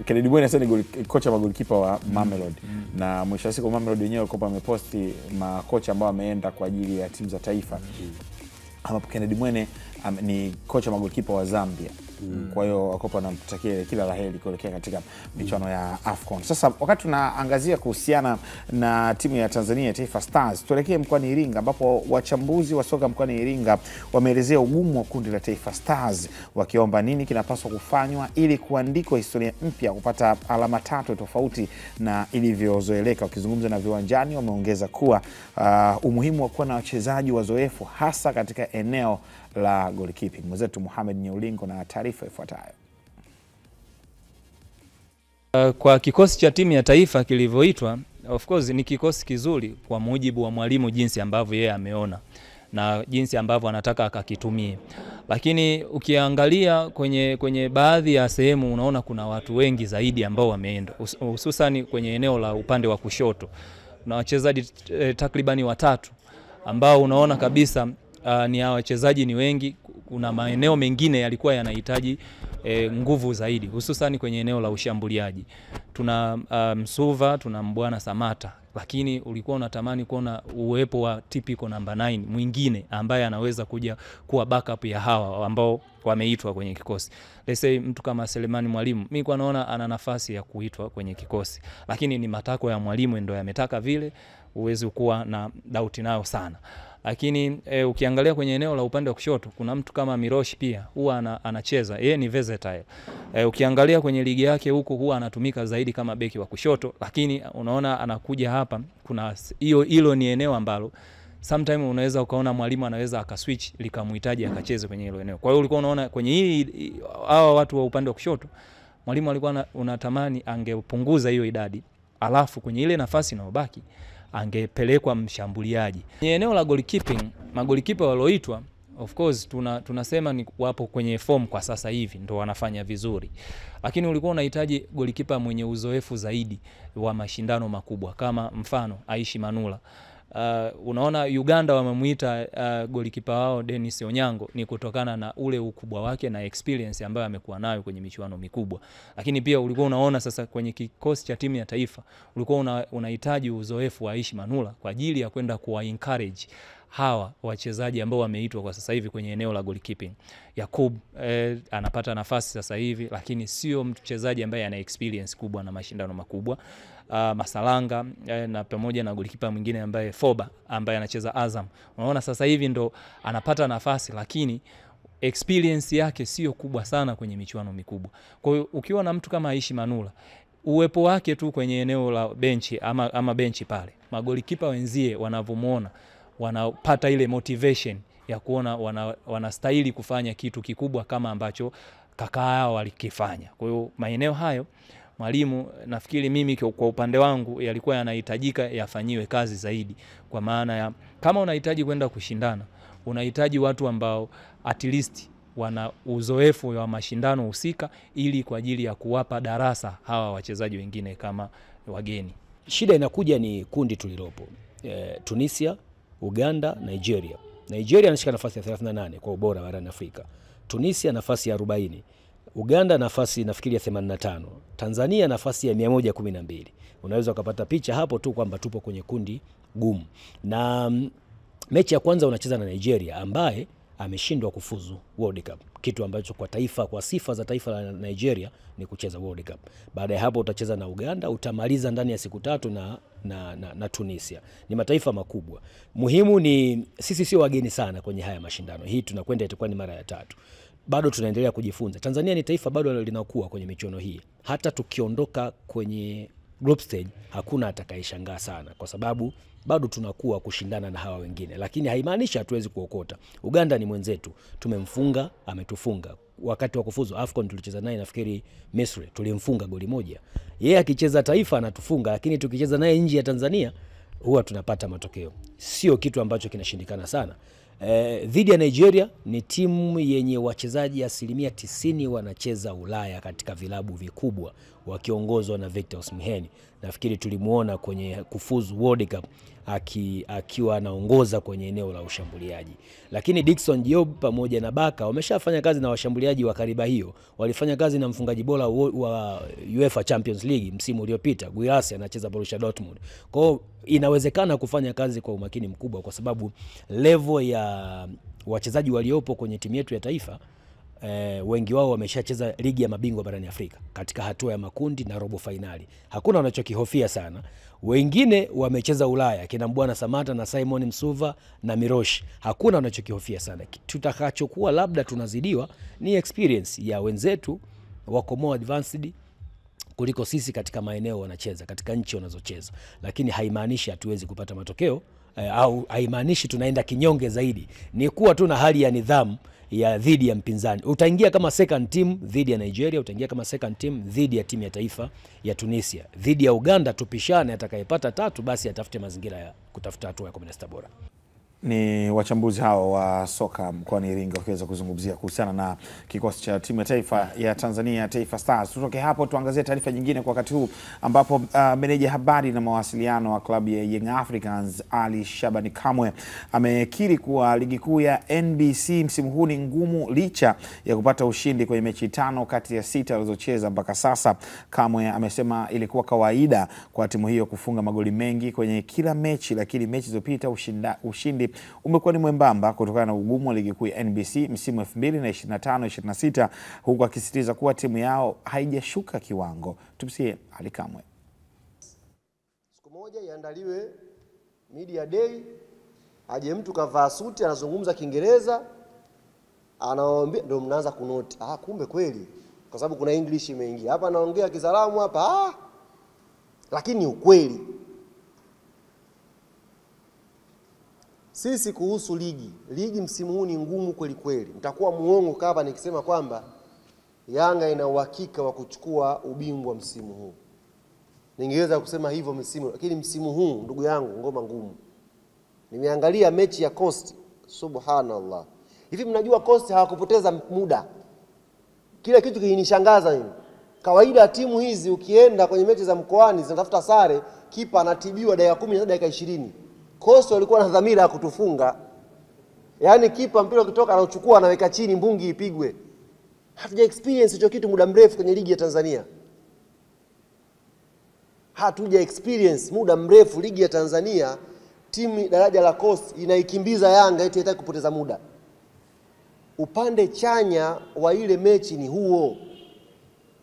Kennedy Mwene sasa ni kocha magolikipa wa Mamelodi, na mwisho wa siku Mamelodi wenyewe walikuwa wameposti makocha ambao wameenda kwa ajili ya timu za taifa. Ambapo Kennedy Mwene ni kocha magolikipa wa Zambia. Kwa hiyo wakopa namtakia kila laheri kuelekea katika michuano ya AFCON. Sasa wakati tunaangazia kuhusiana na timu ya Tanzania Taifa Stars, tuelekee mkoani Iringa ambapo wachambuzi wa soka mkoani Iringa wameelezea ugumu wa kundi la Taifa Stars, wakiomba nini kinapaswa kufanywa ili kuandikwa historia mpya kupata alama 3 tofauti na ilivyozoeleka. Wakizungumza na Viwanjani, wameongeza kuwa umuhimu wa kuwa na wachezaji wazoefu hasa katika eneo la goalkeeping. Mwenzetu Mohamed Nyeulingo na taarifa ifuatayo. Kwa kikosi cha timu ya taifa kilivyoitwa, of course ni kikosi kizuri kwa mujibu wa mwalimu, jinsi ambavyo yeye ameona na jinsi ambavyo anataka akakitumie. Lakini ukiangalia kwenye baadhi ya sehemu unaona kuna watu wengi zaidi ambao wameenda, hususan kwenye eneo la upande wa kushoto. Na wachezaji takribani 3 ambao unaona kabisa ni wachezaji ni wengi. Kuna maeneo mengine yalikuwa yanahitaji nguvu zaidi, hususan kwenye eneo la ushambuliaji. Tuna Msuva, tuna Mbwana Samata, lakini ulikuwa unatamani kuona uwepo wa typical number 9 mwingine ambaye anaweza kuja kuwa backup ya hawa ambao wameitwa kwenye kikosi. Let's say mtu kama Selemani Mwalimu, mimi kwa naona ana nafasi ya kuitwa kwenye kikosi, lakini ni matako ya mwalimu ndio yametaka vile, uwezi kuwa na doubt nayo sana. Lakini ukiangalia kwenye eneo la upande wa kushoto kuna mtu kama Miroshi pia huwa anacheza, yeye ni versatile. Ukiangalia kwenye ligi yake huko huwa anatumika zaidi kama beki wa kushoto, lakini unaona anakuja hapa, kuna hilo ni eneo ambalo sometimes unaweza ukaona mwalimu anaweza akaswitch likamhitaji akacheze kwenye hilo eneo. Kwa hiyo ulikuwa unaona kwenye hawa watu wa upande wa kushoto mwalimu alikuwa unatamani angepunguza hiyo idadi, alafu kwenye ile nafasi inayobaki angepelekwa mshambuliaji. Kwenye eneo la goalkeeping, magolikipa walioitwa of course tunasema ni wapo kwenye form kwa sasa hivi ndio wanafanya vizuri. Lakini ulikuwa unahitaji golikipa mwenye uzoefu zaidi wa mashindano makubwa, kama mfano Aishi Manula. Unaona Uganda wamemuita golikipa wao Dennis Onyango ni kutokana na ule ukubwa wake na experience ambayo amekuwa nayo kwenye michuano mikubwa. Lakini pia ulikuwa unaona sasa kwenye kikosi cha timu ya taifa ulikuwa unahitaji uzoefu wa Aishi Manula kwa ajili ya kwenda kuwa encourage hawa wachezaji ambao wameitwa kwa sasa hivi kwenye eneo la goalkeeping. Yakub anapata nafasi sasa hivi, lakini sio mchezaji ambaye ana experience kubwa na mashindano makubwa. Masalanga na pamoja na golikipa mwingine ambaye Foba ambaye anacheza Azam, unaona sasa hivi ndo anapata nafasi, lakini experience yake sio kubwa sana kwenye michuano mikubwa. Kwa hiyo ukiwa na mtu kama Aishi Manula, uwepo wake tu kwenye eneo la benchi ama benchi pale, magolikipa wenzie wanavomuona wanapata ile motivation ya kuona wanastahili kufanya kitu kikubwa kama ambacho kaka yao walikifanya. Kwa hiyo maeneo hayo mwalimu, nafikiri mimi kwa upande wangu yalikuwa yanahitajika yafanyiwe kazi zaidi, kwa maana ya kama unahitaji kwenda kushindana, unahitaji watu ambao at least wana uzoefu wa mashindano husika, ili kwa ajili ya kuwapa darasa hawa wachezaji wengine kama wageni. Shida inakuja ni kundi tulilopo. Tunisia, Uganda, Nigeria. Nigeria anashika nafasi ya 38 kwa ubora barani Afrika. Tunisia nafasi ya 40. Uganda nafasi nafikiri ya 85. Tanzania nafasi ya 112. Unaweza ukapata picha hapo tu kwamba tupo kwenye kundi gumu. Na mechi ya kwanza unacheza na Nigeria ambaye ameshindwa kufuzu World Cup, kitu ambacho kwa sifa za taifa la Nigeria ni kucheza World Cup. Baada ya hapo utacheza na Uganda, utamaliza ndani ya siku 3 na Tunisia. Ni mataifa makubwa. Muhimu ni sisi sio wageni sana kwenye haya mashindano. Hii tunakwenda itakuwa ni mara ya 3. Bado tunaendelea kujifunza. Tanzania ni taifa bado linakuwa kwenye michuano hii. Hata tukiondoka kwenye group stage hakuna atakayeshangaa sana, kwa sababu bado tunakuwa kushindana na hawa wengine, lakini haimaanishi hatuwezi kuokota. Uganda ni mwenzetu, tumemfunga, ametufunga. Wakati wa kufuzu AFCON tulicheza naye nafikiri Misri, tulimfunga goli 1. Yeye akicheza taifa anatufunga, lakini tukicheza naye nje ya Tanzania huwa tunapata matokeo. Sio kitu ambacho kinashindikana sana. Dhidi ya Nigeria ni timu yenye wachezaji 90% wanacheza Ulaya katika vilabu vikubwa wakiongozwa na Victor Osimhen. Nafikiri tulimuona kwenye kufuzu World Cup akiwa anaongoza kwenye eneo la ushambuliaji. Lakini Dickson Diop pamoja na Baka wameshafanya kazi na washambuliaji wa kariba hiyo. Walifanya kazi na mfungaji bora wa UEFA Champions League msimu uliopita, Guirassy anacheza Borussia Dortmund. Kwa hiyo inawezekana kufanya kazi kwa umakini mkubwa, kwa sababu level ya wachezaji waliopo kwenye timu yetu ya taifa wengi wao wameshacheza ligi ya mabingwa barani Afrika katika hatua ya makundi na robo finali. Hakuna wanachokihofia sana. Wengine wamecheza Ulaya, kina Mbwana Samata na Simon Msuva na Mirosh. Hakuna wanachokihofia sana. Tutakachokuwa labda tunazidiwa ni experience ya wenzetu wako more advanced kuliko sisi katika maeneo wanacheza, katika nchi wanazocheza. Lakini haimaanishi hatuwezi kupata matokeo au haimaanishi tunaenda kinyonge zaidi. Ni kuwa tu na hali ya nidhamu ya dhidi ya mpinzani. Utaingia kama second team dhidi ya Nigeria, utaingia kama second team dhidi ya timu ya taifa ya Tunisia. Dhidi ya Uganda tupishane, atakayepata 3 basi atafute mazingira ya kutafuta hatua ya 16 bora. Ni wachambuzi hao wa soka mkoani Iringa wakiweza kuzungumzia kuhusiana na kikosi cha timu ya taifa ya Tanzania, Taifa Stars. Tutoke hapo tuangazie taarifa nyingine kwa wakati huu, ambapo meneja habari na mawasiliano wa klabu ya Young Africans Ali Shabani Kamwe amekiri kuwa ligi kuu ya NBC msimu huu ni ngumu licha ya kupata ushindi kwenye mechi 5 kati ya 6 walizocheza mpaka sasa. Kamwe amesema ilikuwa kawaida kwa timu hiyo kufunga magoli mengi kwenye kila mechi, lakini mechi zilizopita ushindi umekuwa ni mwembamba kutokana na ugumu wa ligi kuu ya NBC msimu 2025-26, huku akisisitiza kuwa timu yao haijashuka kiwango. Tumsikie Ali Kamwe. Siku moja iandaliwe media day, aje mtu kavaa suti anazungumza Kiingereza, anawaambia ndio mnaanza kunoti. Kumbe kweli, kwa sababu kuna English imeingia. Hapa anaongea Kizalamu hapa. Lakini ukweli. Sisi kuhusu ligi msimu huu ni ngumu kweli kweli. Nitakuwa muongo kama nikisema kwamba Yanga ina uhakika wa kuchukua ubingwa msimu huu. Ningeweza kusema hivyo msimu, lakini msimu huu ndugu yangu ngoma ngumu. Nimeangalia mechi ya Coast, subhanallah. Hivi mnajua Coast hawakupoteza muda. Kila kitu kinishangaza mimi. Kawaida timu hizi ukienda kwenye mechi za mkoani zinatafuta sare, kipa anatibiwa dakika 10 na dakika 20. Coast walikuwa na dhamira ya kutufunga. Yaani kipa mpira ukitoka anauchukua anaweka chini mbungi ipigwe. Hatuja experience hicho kitu muda mrefu kwenye ligi ya Tanzania. Hatuja experience muda mrefu ligi ya Tanzania, timu daraja la Coast inaikimbiza Yanga eti haitaki kupoteza muda. Upande chanya wa ile mechi ni huo,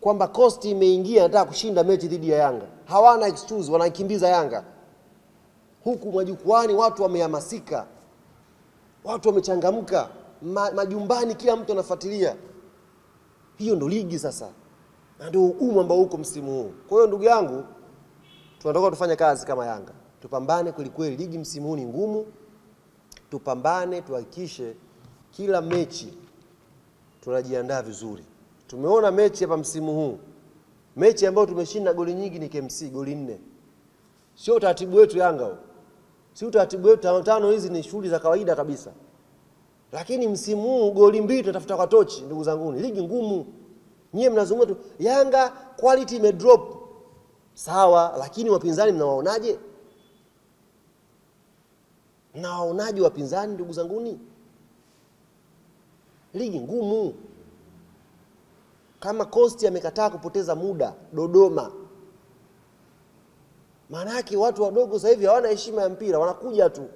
kwamba Coast imeingia nataka kushinda mechi dhidi ya Yanga. Hawana excuse, wanaikimbiza Yanga. Huku majukwani watu wamehamasika, watu wamechangamka, majumbani kila mtu anafuatilia. Hiyo ndo ligi sasa, na ndio ugumu ambao uko msimu huu. Kwa hiyo ndugu yangu, tunataka tufanye kazi kama Yanga, tupambane kweli kweli. Ligi msimu huu ni ngumu, tupambane, tuhakikishe kila mechi tunajiandaa vizuri. Tumeona mechi hapa msimu huu, mechi ambayo tumeshinda goli nyingi ni KMC, goli 4. Sio utaratibu wetu Yanga huo. Sio utaratibu wetu, 5 hizi ni shughuli za kawaida kabisa. Lakini msimu huu goli 2 tunatafuta kwa tochi, ndugu zangu. Ligi ngumu. Nyie mnazungumza tu Yanga quality imedrop. Sawa, lakini wapinzani mnawaonaje? Mnawaonaje wapinzani ndugu zangu? Ligi ngumu. Kama Coast amekataa kupoteza muda Dodoma, maana yake watu wadogo sasa hivi hawana heshima ya mpira, wanakuja tu.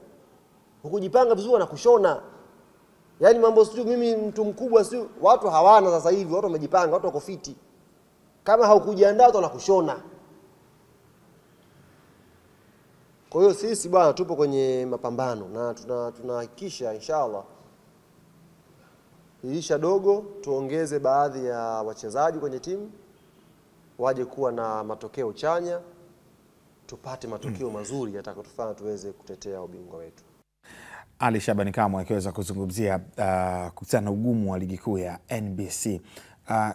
Ukujipanga vizuri na kushona. Yaani mambo sio mimi mtu mkubwa sio, watu hawana sasa hivi, watu wamejipanga, watu wako fiti. Kama haukujiandaa watu wanakushona. Kwa hiyo sisi bwana tupo kwenye mapambano na tunahakikisha inshallah dirisha dogo tuongeze baadhi ya wachezaji kwenye timu waje kuwa na matokeo chanya, tupate matokeo mazuri yatakayotufanya tuweze kutetea ubingwa wetu. Ali Shabani Kamwe akiweza kuzungumzia kuhusiana na ugumu wa ligi kuu ya NBC.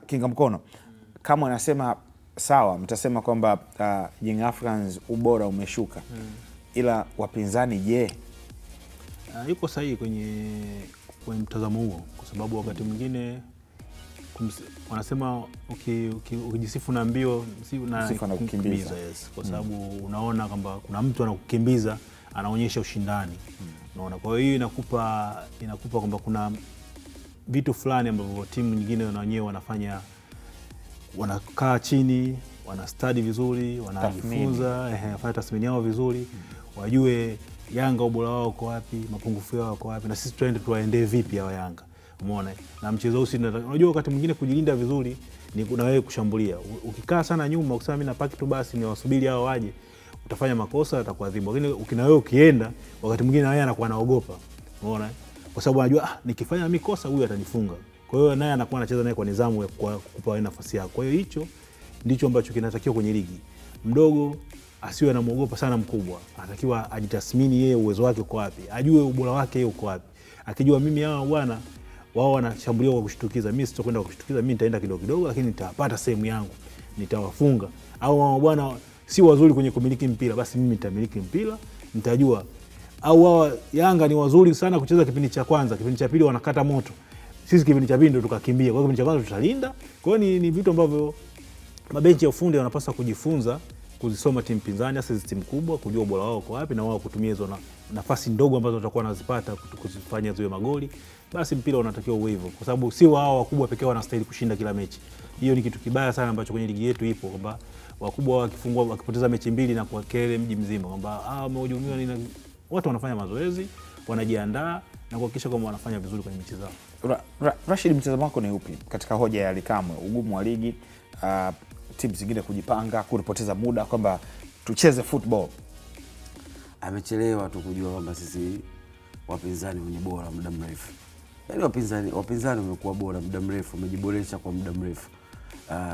Kinga Mkono, kama anasema sawa, mtasema kwamba Young Africans ubora umeshuka. Ila wapinzani je? Yuko sahihi kwenye mtazamo huo, kwa sababu wakati mwingine wanasema ukijisifu na mbio na kukimbiza, yes. Kwa sababu unaona kwamba kuna mtu anakukimbiza, anaonyesha ushindani. Unaona, kwa hiyo inakupa kwamba kuna vitu fulani ambavyo timu nyingine na wenyewe wanafanya, wanakaa chini, wana study vizuri, wanajifunza, wanafanya tathmini yao vizuri, wajue Yanga ubora wao uko wapi, mapungufu yao uko wapi, na sisi tuende tuwaendee vipi hao Yanga. Umeona? Na mchezo huu unajua wakati mwingine kujilinda vizuri ni kuna wewe kushambulia. Ukikaa sana nyuma ukisema mimi napaki tu basi ni wasubiri hao waje, utafanya makosa, atakuadhibu. Lakini ukina wewe ukienda, wakati mwingine naye anakuwa anaogopa. Umeona? Kwa sababu anajua nikifanya mimi kosa huyu atanifunga. Kwa hiyo naye anakuwa anacheza naye kwa nidhamu ya kukupa wewe nafasi yako. Kwa hiyo hicho ndicho ambacho kinatakiwa kwenye ligi. Mdogo asiwe anamuogopa sana mkubwa. Anatakiwa ajitathmini yeye uwezo wake uko wapi. Ajue ubora wake yeye uko wapi. Akijua mimi hawa bwana wao wanashambulia kwa kushtukiza, mimi sitakwenda kwa kushtukiza, mimi nitaenda kidogo kidogo, lakini nitapata sehemu yangu, nitawafunga. Au wao bwana si wazuri kwenye kumiliki mpira, basi mimi nitamiliki mpira, nitajua. Au wao Yanga ni wazuri sana kucheza kipindi cha kwanza, kipindi cha pili wanakata moto, sisi kipindi cha pili ndio tukakimbia. Kwa hiyo kipindi cha kwanza tutalinda. Kwa hiyo ni vitu ambavyo mabenchi ya ufundi wanapaswa kujifunza, kuzisoma timu pinzani, hasa timu kubwa, kujua ubora wao uko wapi, na wao kutumia hizo nafasi ndogo ambazo watakuwa wanazipata kuzifanya ziwe magoli. Basi mpira unatakiwa uwe hivyo, kwa sababu si wao wakubwa pekee wanastahili kushinda kila mechi. Hiyo ni kitu kibaya sana ambacho kwenye ligi yetu ipo, kwamba wakubwa wakipoteza mechi mbili na kwa kelele mji mzima kwamba wamehujumiwa nini. Watu wanafanya mazoezi, wanajiandaa na kuhakikisha kwamba wanafanya vizuri kwenye mechi zao. Rashid, mtazamo wako ni upi katika hoja ya Ali Kamwe, ugumu wa ligi, timu zingine kujipanga, kupoteza muda kwamba tucheze football? Amechelewa tu kujua kwamba sisi wapinzani wenye bora muda mrefu. Yaani wapinzani wamekuwa bora muda mrefu, wamejiboresha kwa muda mrefu.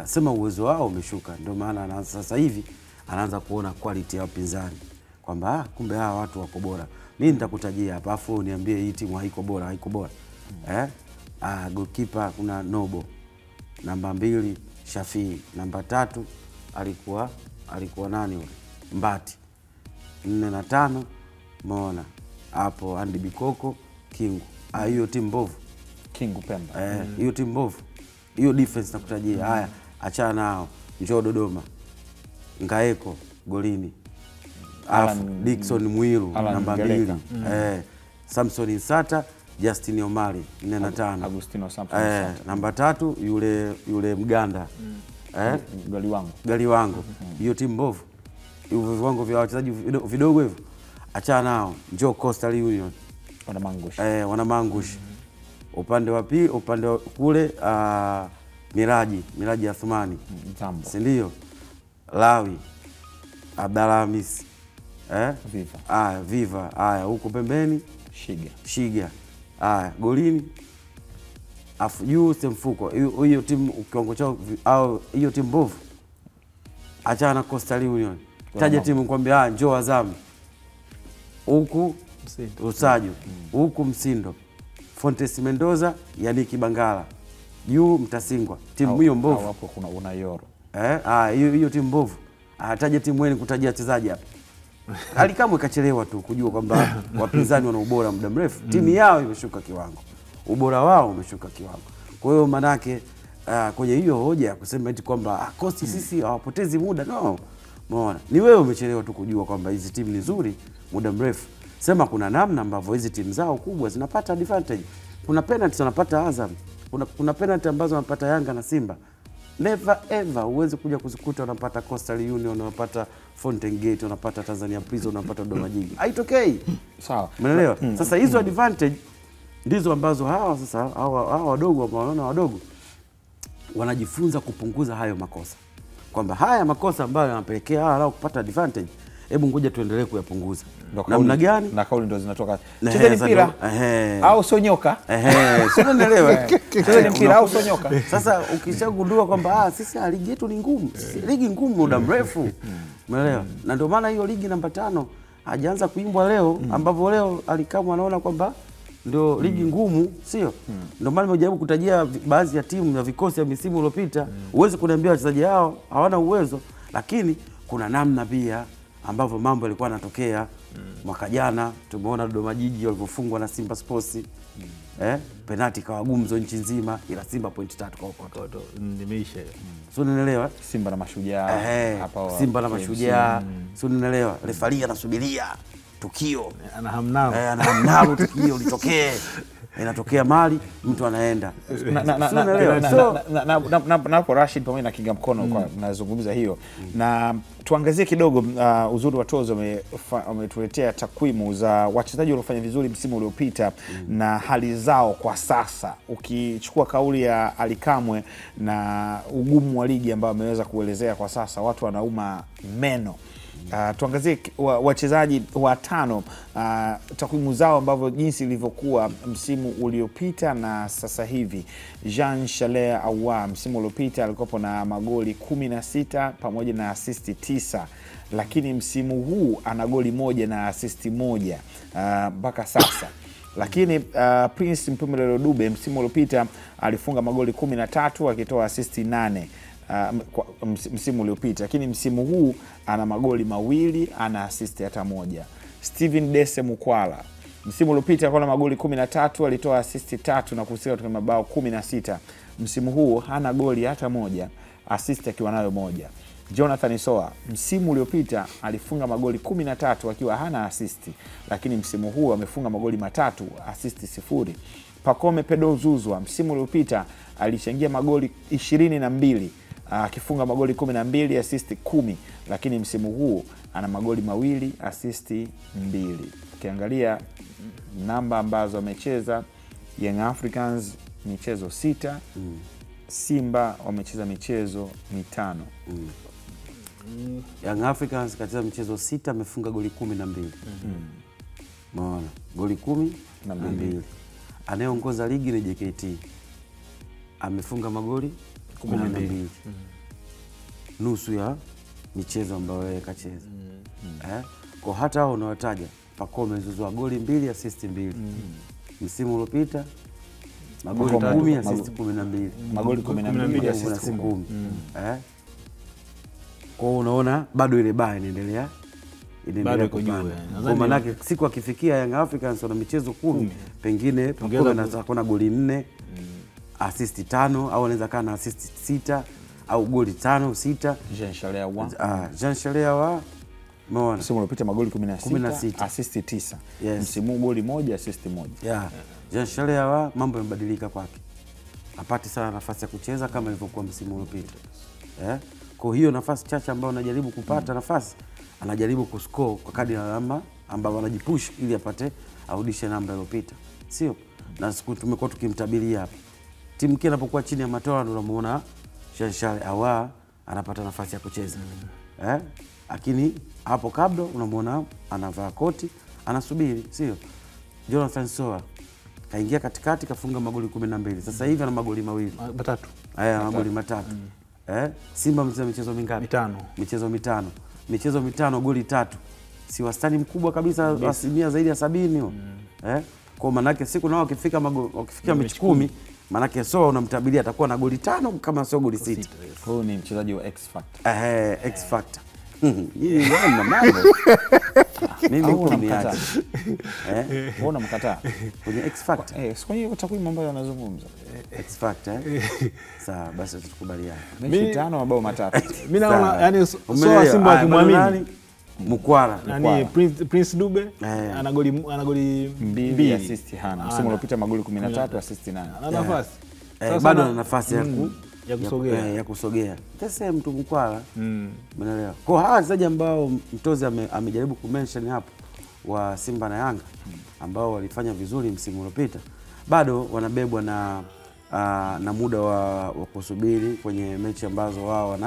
Sema uwezo wao umeshuka, ndio maana sasa hivi anaanza kuona quality ya wapinzani kwamba kumbe hawa watu wako bora. Mimi nitakutajia hapa afu uniambie hii timu haiko bora. Goalkeeper kuna Nobo, namba 2 Shafii, namba 3 alikuwa nani yule? Mbati. 4 na 5 umeona hapo Andy Bikoko, Kingu. Hiyo timu mbovu. Kingu Pemba. Hiyo timu mbovu. Hiyo defense nakutajia. Haya, achana nao. Njoo Dodoma. Ngaeko golini. Dickson Mwiru namba 2. Samson Insata, Justin Omari 4 na 5. Agustino Samson. Namba 3 yule Mganda. Galiwango. Hiyo timu mbovu. Hivyo viwango vya wachezaji vidogo hivyo. Achana nao. Njoo Coastal Union. Wanamangush. Upande wa pili, upande wa kule Miraji Athumani. Si ndio? Lawi, Abdalla Hamisi. Viva. Viva. Haya, huko pembeni Shiga. Haya, golini afu juu Semfuko. Hiyo timu kiwango chao au hiyo timu mbovu. Achana na Coastal Union. Taja timu kwambia njoo Azam. Huku Usajo, huku Msindo, Fontes Mendoza, Yaniki Bangala. Juu Mtasingwa. Timu hiyo mbovu. Hapo kuna Unayoro. Hiyo timu mbovu. Ataje timu wewe kutajia wachezaji hapa. Ali Kamwe kachelewa tu kujua kwamba wapinzani wana ubora muda mrefu. Timu yao imeshuka kiwango. Ubora wao umeshuka kiwango. Kwa hiyo manake kwenye hiyo hoja ya kusema eti kwamba kosti sisi hawapotezi muda, no. Umeona? Ni wewe umechelewa tu kujua kwamba hizi timu ni nzuri muda mrefu. Sema kuna namna ambavyo hizi timu zao kubwa zinapata advantage. Kuna penalty wanapata Azam. Kuna penalty ambazo wanapata Yanga na Simba. Never ever uweze kuja kuzikuta unapata Coastal Union, unapata Fountain Gate, unapata Tanzania Prison, unapata Dodoma Jiji. Haitokei. Sawa. Umeelewa? Sasa hizo advantage ndizo ambazo hawa sasa hawa wadogo ambao wanaona wadogo wanajifunza kupunguza hayo makosa, kwamba haya makosa ambayo yanapelekea hawa lao kupata advantage, hebu ngoja tuendelee kuyapunguza. Namna gani? Na kauli ndo zinatoka. Chezeni mpira au sonyoka. Sio, unaelewa? Chezeni mpira au sonyoka. Sasa ukishagundua kwamba sisi ligi yetu ni ngumu, ligi ngumu muda mrefu. Umeelewa? Na ndio maana hiyo ligi namba 5 hajaanza kuimbwa leo, ambapo leo Alikamwe anaona kwamba ndio ligi ngumu, sio? Ndio maana nimejaribu kutajia baadhi ya timu na vikosi ya misimu iliyopita. Uweze kuniambia wachezaji hao hawana uwezo, lakini kuna namna pia ambavyo mambo yalikuwa yanatokea. Mwaka jana tumeona Dodoma Jiji walivyofungwa na Simba Sports. Penalti kawa gumzo nchi nzima, ila Simba point 3 kwa watoto. Nimeisha hiyo. Sio, unaelewa? Simba na Mashujaa hapa Simba na Mashujaa. Sio, unaelewa? Refari anasubiria tukio. Anahamnao tukio litokee. Inatokea mali mtu anaenda. Napo Rashid pamoja na Kinga Mkono kwa nazungumza hiyo. Na tuangazie kidogo uzuri wa Tozo wametuletea takwimu za wachezaji waliofanya vizuri msimu uliopita na hali zao kwa sasa. Ukichukua kauli ya Alikamwe na ugumu wa ligi ambao ameweza kuelezea kwa sasa, watu wanauma meno. Tuangazie wachezaji watano, takwimu zao ambavyo jinsi ilivyokuwa msimu uliopita na sasa hivi. Jean Charles Ahoua msimu uliopita alikuwa na magoli 16 pamoja na assist 9, lakini msimu huu ana goli 1 na assist 1 mpaka sasa. Lakini Prince Mpumelelo Dube msimu uliopita alifunga magoli 13 akitoa assist 8 msimu uliopita, lakini msimu huu ana magoli 2, ana assist hata 1. Steven Dese Mukwala msimu uliopita alikuwa na magoli 13, alitoa assist 3 na kuhusika katika mabao 16. Msimu huu hana goli hata 1, assist akiwa nayo 1. Jonathan Soa msimu uliopita alifunga magoli 13 akiwa hana assist, lakini msimu huu amefunga magoli 3, assist 0. Pacome Pedro Zuzwa msimu uliopita alichangia magoli 22 akifunga magoli 12, assist 10, lakini msimu huu ana magoli 2, assist 2. Ukiangalia namba ambazo amecheza, Young Africans michezo 6, Simba wamecheza michezo 5. Young Africans kacheza michezo 6, amefunga goli 12. Umeona? Goli 12. Anayeongoza ligi ni JKT. Amefunga magoli 12. Nusu ya michezo ambayo yeye kacheza. Kwa hata hao unawataja, Pacome Zouzoua goli 2, assist 2. Msimu uliopita magoli 10, assist 12. Magoli 12, assist 10. Kwa unaona bado ile baa inaendelea kupanda. Kwa maana siku akifikia Young Africans wana michezo 10, pengine Pacome anaweza kuwa na goli 4, assist 5, au anaweza kana assist 6 au goli 5 6. Jean Charles Ahoua Jean Charles Ahoua umeona msimu uliopita magoli 16, assist 9. Msimu goli 1, assist 1. Jean Charles Ahoua mambo yamebadilika kwake, apati sana nafasi ya kucheza kama ilivyokuwa msimu uliopita. Kwa hiyo nafasi chache ambayo anajaribu kupata nafasi, anajaribu kuscore kwa kadri ya alama ambapo anajipush ili apate arudishe namba iliyopita, sio? Na siku tumekuwa tukimtabiria hapa, timu kile inapokuwa chini ya Matola ndio unamuona Jean Charles Ahoua anapata nafasi ya kucheza. Lakini hapo kabla unamuona anavaa koti anasubiri, sio? Jonathan Soa kaingia katikati kafunga magoli 12. Sasa hivi ana magoli 2. 3. Magoli 3. Simba mchezo michezo mingapi? 5. Michezo 5. Michezo 5 goli 3. Si wastani mkubwa kabisa, asilimia zaidi ya 70. Kwa maana yake siku nao wakifikia mechi 10, maana yake Soa unamtabiria atakuwa na goli 5 kama sio goli 6. Huyu ni mchezaji wa X Factor. X Factor. Hii ndio mambo. Mimi uko niaje? Unaona mkataa kwenye X Factor. Sio kwenye takwimu ambayo anazungumza. X Factor. Sawa, basi tutakubaliana. Mechi 5 mabao 3. Mimi naona yani Soa Simba akimwamini Mukwala. Nani Prince Dube ana goli 2, assist hana. Msimu uliopita magoli 13, assist 8. Ana nafasi. Bado ana nafasi ya kusogea. Tese mtu Mukwala. Umeelewa? Kwa hawa wachezaji ambao Mtozi amejaribu kumention hapo wa Simba na Yanga ambao walifanya vizuri msimu uliopita, bado wanabebwa na muda wa kusubiri kwenye mechi ambazo wao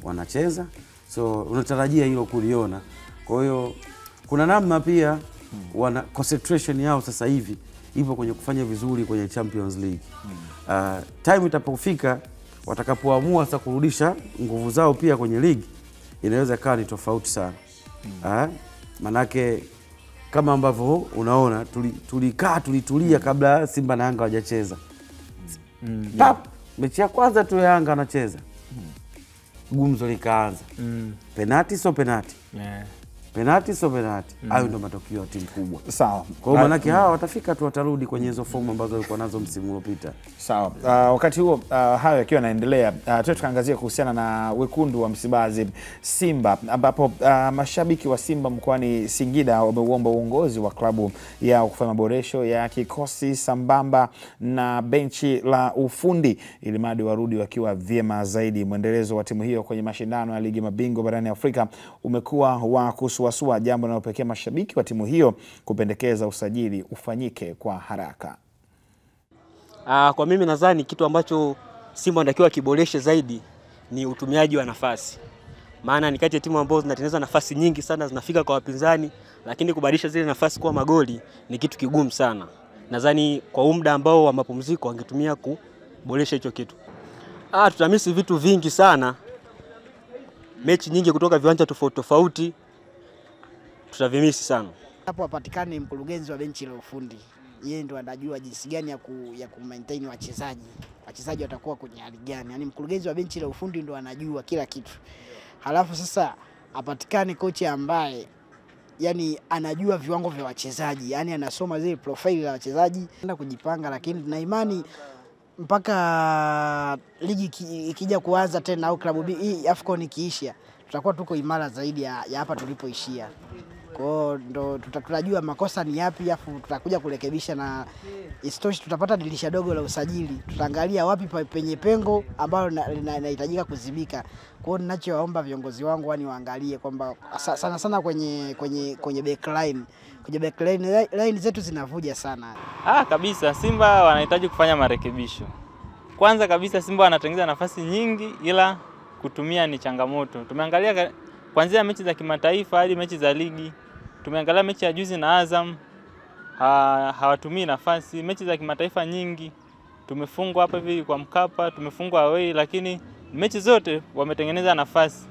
wanacheza. So unatarajia hilo kuliona. Kwa hiyo kuna namna pia concentration yao sasa hivi ipo kwenye kufanya vizuri kwenye Champions League. Time itapofika watakapoamua sasa kurudisha nguvu zao pia kwenye ligi, inaweza ikawa ni tofauti sana. Manake kama ambavyo unaona tulitulia kabla Simba na Yanga hawajacheza. Mechi ya kwanza tu Yanga anacheza, gumzo likaanza. Penalty so penalty. Penalty so penalty. Hayo ndio matokeo ya timu kubwa. Sawa. Kwa hiyo manake hawa watafika tu, watarudi kwenye hizo fomu ambazo walikuwa nazo msimu uliopita. Sawa. Wakati huo hayo yakiwa yanaendelea, tukaangazia kuhusiana na wekundu wa Msimbazi Simba, ambapo mashabiki wa Simba mkoani Singida wameuomba uongozi wa klabu yao kufanya maboresho ya kikosi sambamba na benchi la ufundi ili mradi warudi wakiwa vyema zaidi. Mwendelezo wa timu hiyo kwenye mashindano ya ligi mabingwa barani Afrika umekuwa wa kusuasua, jambo linalopelekea mashabiki wa timu hiyo kupendekeza usajili ufanyike kwa haraka. Kwa mimi nadhani kitu ambacho Simba anatakiwa kiboreshe zaidi ni utumiaji wa nafasi. Maana ni kati ya timu ambazo zinatengeneza nafasi nyingi sana zinafika kwa wapinzani, lakini kubadilisha zile nafasi kuwa magoli ni kitu kigumu sana. Nadhani kwa muda ambao wa mapumziko wangetumia kuboresha hicho kitu. Tutamisi vitu vingi sana. Mechi nyingi kutoka viwanja tofauti tofauti tutavimisi sana. Hapo wapatikane mkurugenzi wa benchi la ufundi. Yeye ndo anajua jinsi gani ya kumaintain wachezaji. Wachezaji watakuwa kwenye hali gani. Yaani mkurugenzi wa benchi la ufundi ndo anajua kila kitu. Halafu sasa apatikane kocha ambaye yani anajua viwango vya wachezaji. Yaani anasoma zile profile za wachezaji na kujipanga, lakini na imani mpaka ligi ikija kuanza tena au klabu hii AFCON ikiisha tutakuwa tuko imara zaidi ya hapa tulipoishia. Kwa hiyo ndo tutajua makosa ni yapi, afu tutakuja kurekebisha, na isitoshe tutapata dirisha dogo la usajili. Tutaangalia wapi penye pengo ambalo linahitajika kuzibika. Kwa hiyo ninachowaomba viongozi wangu waangalie kwamba sana sana kwenye backline. Kwenye backline line zetu zinavuja sana. Kabisa Simba wanahitaji kufanya marekebisho. Kwanza kabisa Simba wanatengeneza nafasi nyingi ila kutumia ni changamoto. Tumeangalia kuanzia mechi za kimataifa hadi mechi za ligi. Tumeangalia mechi ya juzi na Azam, hawatumii nafasi. Mechi za kimataifa nyingi tumefungwa hapa hivi kwa Mkapa, tumefungwa away, lakini mechi zote wametengeneza nafasi,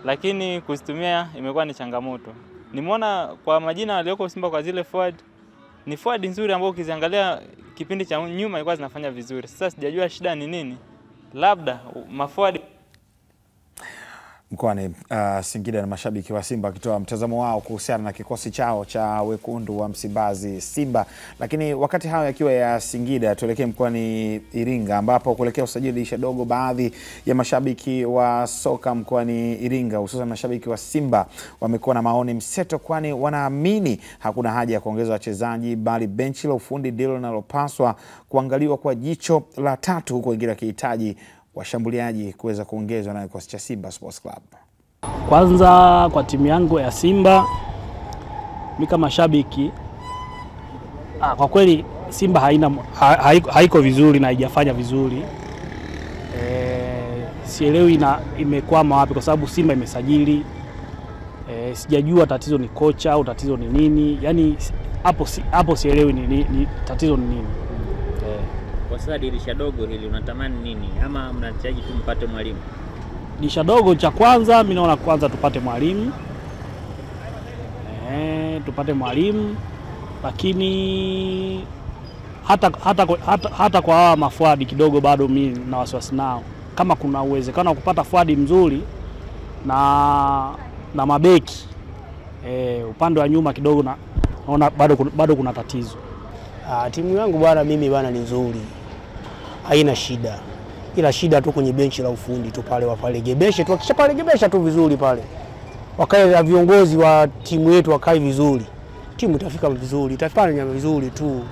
lakini kuzitumia imekuwa ni changamoto. Nimeona kwa majina walioko Simba kwa zile forward, ni forward nzuri ambao ukiziangalia kipindi cha nyuma ilikuwa zinafanya vizuri. Sasa sijajua shida ni nini. Labda maforward mkoani Singida na mashabiki wa Simba wakitoa mtazamo wao kuhusiana na kikosi chao cha wekundu wa Msimbazi Simba. Lakini wakati hayo yakiwa ya Singida, tuelekee mkoani Iringa, ambapo kuelekea usajili dirisha dogo, baadhi ya mashabiki wa soka mkoani Iringa hususan mashabiki wa Simba wamekuwa na maoni mseto, kwani wanaamini hakuna haja ya kuongeza wachezaji bali benchi la ufundi ndilo linalopaswa kuangaliwa kwa jicho la tatu, huko wengine wakihitaji washambuliaji kuweza kuongezwa na kikosi cha Simba Sports Club. Kwanza kwa timu yangu ya Simba, mimi kama shabiki, kwa kweli Simba haiko vizuri na haijafanya vizuri. Sielewi imekwama wapi, kwa sababu Simba imesajili. Sijajua tatizo ni kocha au tatizo ni nini. Yaani hapo sielewi ni tatizo ni nini. Kwa sasa dirisha dogo hili unatamani nini, ama mnahitaji tu mpate mwalimu? Dirisha dogo cha kwanza mimi naona kwanza tupate mwalimu. Tupate mwalimu, lakini hata kwa hawa mafuadi kidogo bado mimi na wasiwasi nao. Kama kuna uwezekano wa kupata fuadi mzuri na mabeki upande wa nyuma kidogo, naona bado kuna tatizo. Timu yangu bwana, mimi bwana ni nzuri, haina shida, ila shida tu kwenye benchi la ufundi tu pale, wapalegebeshe tu, akishapalegebesha tu vizuri pale, wakae viongozi wa timu yetu wakae vizuri, timu itafika vizuri, itafanya vizuri tu.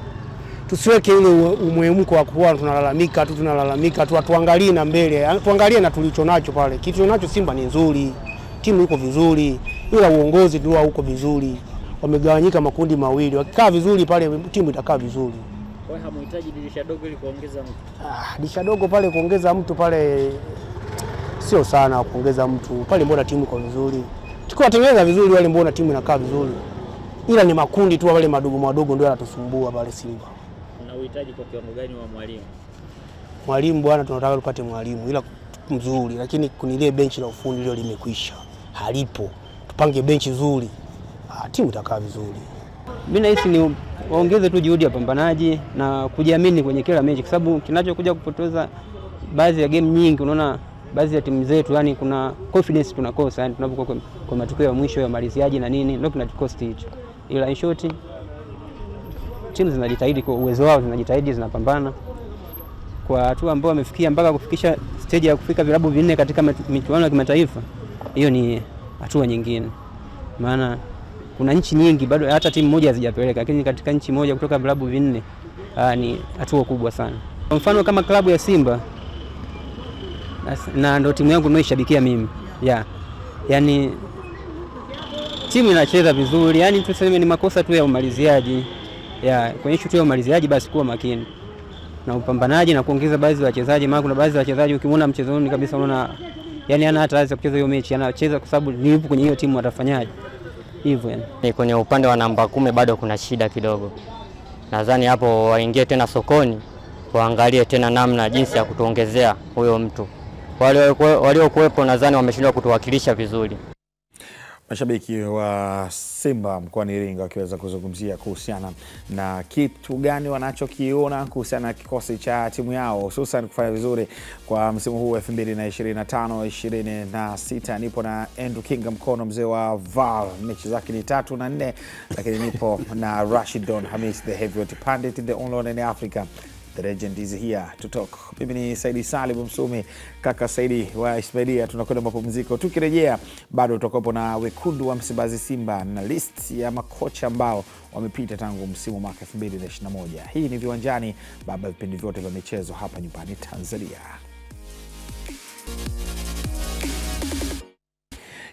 Tusiweke ile umwemko wa kuwa tunalalamika tu, tuangalie na mbele, tuangalie na tulicho nacho pale. Kitu nacho Simba ni nzuri, timu iko vizuri, ila uongozi tu uko vizuri. Wamegawanyika makundi mawili, wakikaa vizuri pale timu itakaa vizuri. Kwa hiyo hamhitaji dirisha dogo ili kuongeza mtu. Dirisha dogo pale kuongeza mtu pale sio sana kuongeza mtu. Pale mbona timu iko vizuri. Tukiwatengeneza vizuri wale mbona timu inakaa vizuri. Ila ni makundi tu wale madogo ndio yanatusumbua pale Simba. Na uhitaji kwa kiwango gani wa mwalimu? Mwalimu bwana, tunataka tupate mwalimu ila mzuri, lakini kunilie benchi la ufundi leo limekwisha. Halipo. Tupange benchi nzuri. Timu itakaa vizuri. Mimi nahisi ni waongeze tu juhudi ya pambanaji na kujiamini kwenye kila mechi, kwa sababu kinachokuja kupoteza baadhi ya game nyingi, unaona baadhi ya timu zetu yani kuna confidence tunakosa, yani tunapokuwa kwa matokeo ya mwisho ya maliziaji na nini ndio kinatukost hicho. Ila in short timu zinajitahidi kwa uwezo wao, zinajitahidi, zinapambana kwa hatua ambao wamefikia mpaka kufikisha stage ya kufika vilabu vinne katika michuano ya kimataifa. Hiyo ni hatua nyingine, maana kuna nchi nyingi bado hata timu moja hazijapeleka, lakini katika nchi moja kutoka vilabu vinne ni hatua kubwa sana. Kwa mfano kama klabu ya Simba na ndio timu yangu ninayoishabikia mimi. Yaani timu inacheza vizuri, yani tuseme ni makosa tu ya umaliziaji. Kwenye shughuli ya umaliziaji basi kuwa makini na upambanaji na kuongeza baadhi ya wachezaji, maana kuna baadhi ya wachezaji ukimwona mchezoni kabisa unaona yani ana hata hawezi kucheza hiyo mechi, anacheza kwa sababu ni yupo kwenye hiyo timu atafanyaje. Hivyo yani. Kwenye upande wa namba 10 bado kuna shida kidogo. Nadhani hapo waingie tena sokoni, waangalie tena namna jinsi ya kutuongezea huyo mtu. Waliokuwepo nadhani wameshindwa kutuwakilisha vizuri. Mashabiki wa Simba mkoani Iringa wakiweza kuzungumzia kuhusiana na kitu gani wanachokiona kuhusiana na kikosi cha timu yao hususan kufanya vizuri kwa msimu huu 2025-26. Nipo na Andrew Kinga Mkono, mzee wa VAR, mechi zake ni 3 na 4, lakini nipo na Rashidon Hamis, the heavyweight pundit, the only one in Africa. The legend is here to talk. Mimi ni Saidi Salim Msumi, kaka Saidi wa Ismailia. Tunakwenda mapumziko. Tukirejea bado tutakuwa na wekundu wa Msimbazi Simba na list ya makocha ambao wamepita tangu msimu mwaka 2021. Hii ni Viwanjani, baba vipindi vyote vya michezo hapa nyumbani Tanzania.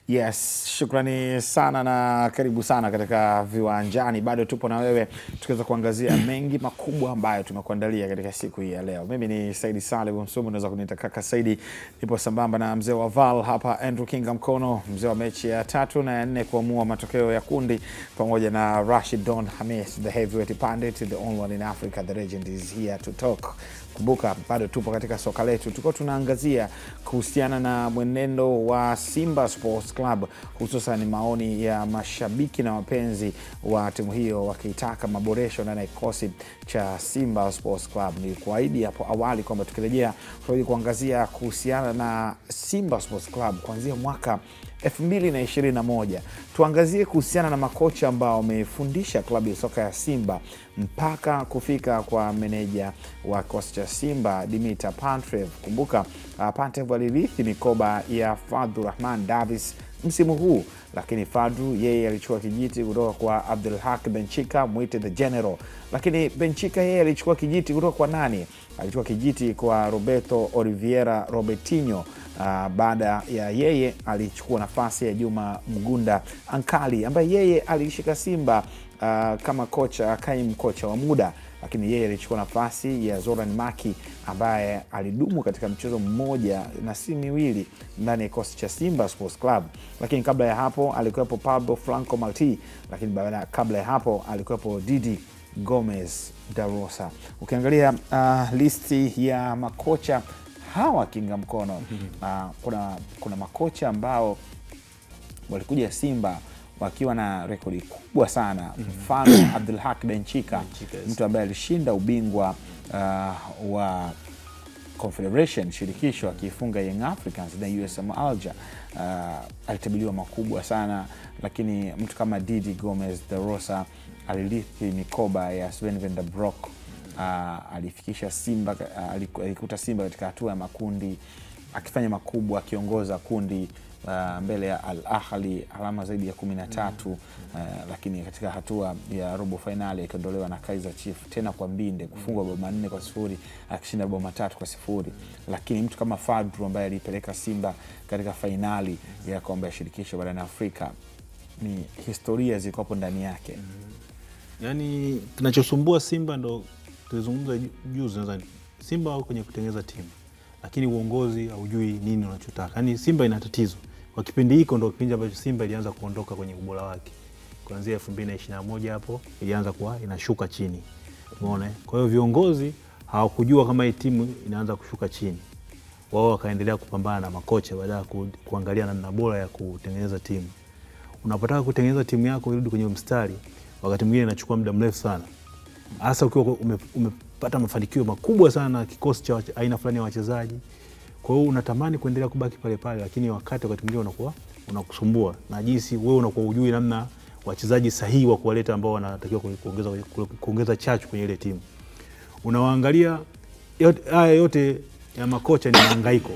Yes, shukrani sana na karibu sana katika Viwanjani. Bado tupo na wewe tukiweza kuangazia mengi makubwa ambayo tumekuandalia katika siku hii ya leo. Mimi ni Saidi Salim Msumi, unaweza kuniita kaka Saidi. Nipo sambamba na mzee wa VAR hapa Andrew Kinga Mkono, mzee wa mechi ya 3 na 4 kuamua matokeo ya kundi, pamoja na Rashidon Hamis, the heavyweight pundit, the only one in Africa. The legend is here to talk. Kumbuka bado tupo katika soka letu. Tuko tunaangazia kuhusiana na mwenendo wa Simba Sports Club, hususan maoni ya mashabiki na wapenzi wa timu hiyo wakitaka maboresho na kikosi cha Simba Sports Club. Ni kuahidi hapo awali kwamba tukirejea tutaje kuangazia kuhusiana na Simba Sports Club kuanzia mwaka 2021. Tuangazie kuhusiana na makocha ambao wamefundisha klabu ya soka ya Simba mpaka kufika kwa meneja wa kikosi cha Simba Dimitar Pantev. Kumbuka Pantev alirithi mikoba ya Fadlu Rahman Davis msimu huu, lakini Fadlu yeye alichukua kijiti kutoka kwa Abdelhak Benchika, muite the general. Lakini Benchika yeye alichukua kijiti kutoka kwa nani? Alichukua kijiti kwa Roberto Oliveira Robertinho. Baada ya yeye alichukua nafasi ya Juma Mgunda Ankali, ambaye yeye alishika Simba kama kocha, kaimu kocha wa muda, lakini yeye alichukua nafasi ya Zoran Maki ambaye alidumu katika mchezo mmoja na si miwili ndani ya kikosi cha Simba Sports Club. Lakini kabla ya hapo alikuwepo Pablo Franco Malti, lakini kabla ya hapo alikuwepo Didi Gomez da Rosa. Ukiangalia listi ya makocha hawa Kinga Mkono, kuna makocha ambao walikuja Simba wakiwa na rekodi kubwa sana. Mfano Abdelhak Benchika, mtu ambaye alishinda ubingwa wa Confederation shirikisho akifunga Young Africans na USM Alger, alitabiliwa makubwa sana. Lakini mtu kama Didi Gomez da Rosa alirithi mikoba ya Sven van der Broek. Alifikisha Simba, alikuta Simba katika hatua ya makundi akifanya makubwa, akiongoza kundi mbele ya Al Ahly alama zaidi ya 13, lakini katika hatua ya robo finali ikiondolewa na Kaizer Chiefs tena kwa mbinde, kufungwa bao 4-0, akishinda bao 3-0. Lakini mtu kama Fadlu ambaye alipeleka Simba katika finali ya kombe la shirikisho barani Afrika, ni historia ziko hapo ndani yake. Yani kinachosumbua Simba ndo tulizungumza juzi, nadhani Simba wao kwenye kutengeneza timu, lakini uongozi haujui nini unachotaka. Yaani Simba ina tatizo. Kwa kipindi hiko ndio kipindi ambacho Simba ilianza kuondoka kwenye ubora wake. Kuanzia 2021 hapo ilianza kuwa inashuka chini. Umeona? Kwa hiyo viongozi hawakujua kama hii timu inaanza kushuka chini. Wao wakaendelea kupambana na makocha baada ya kuangalia namna bora ya kutengeneza timu. Unapotaka kutengeneza timu yako irudi kwenye mstari, wakati mwingine inachukua muda mrefu sana. Hasa ukiwa umepata mafanikio makubwa sana kikosi cha aina fulani ya wachezaji. Kwa hiyo unatamani kuendelea kubaki pale pale, lakini wakati mwingine unakuwa unakusumbua na jinsi wewe unakuwa hujui namna wachezaji sahihi wa kuwaleta ambao wanatakiwa kuongeza chachu kwenye ile timu. Unawaangalia haya yote ya makocha ni hangaiko.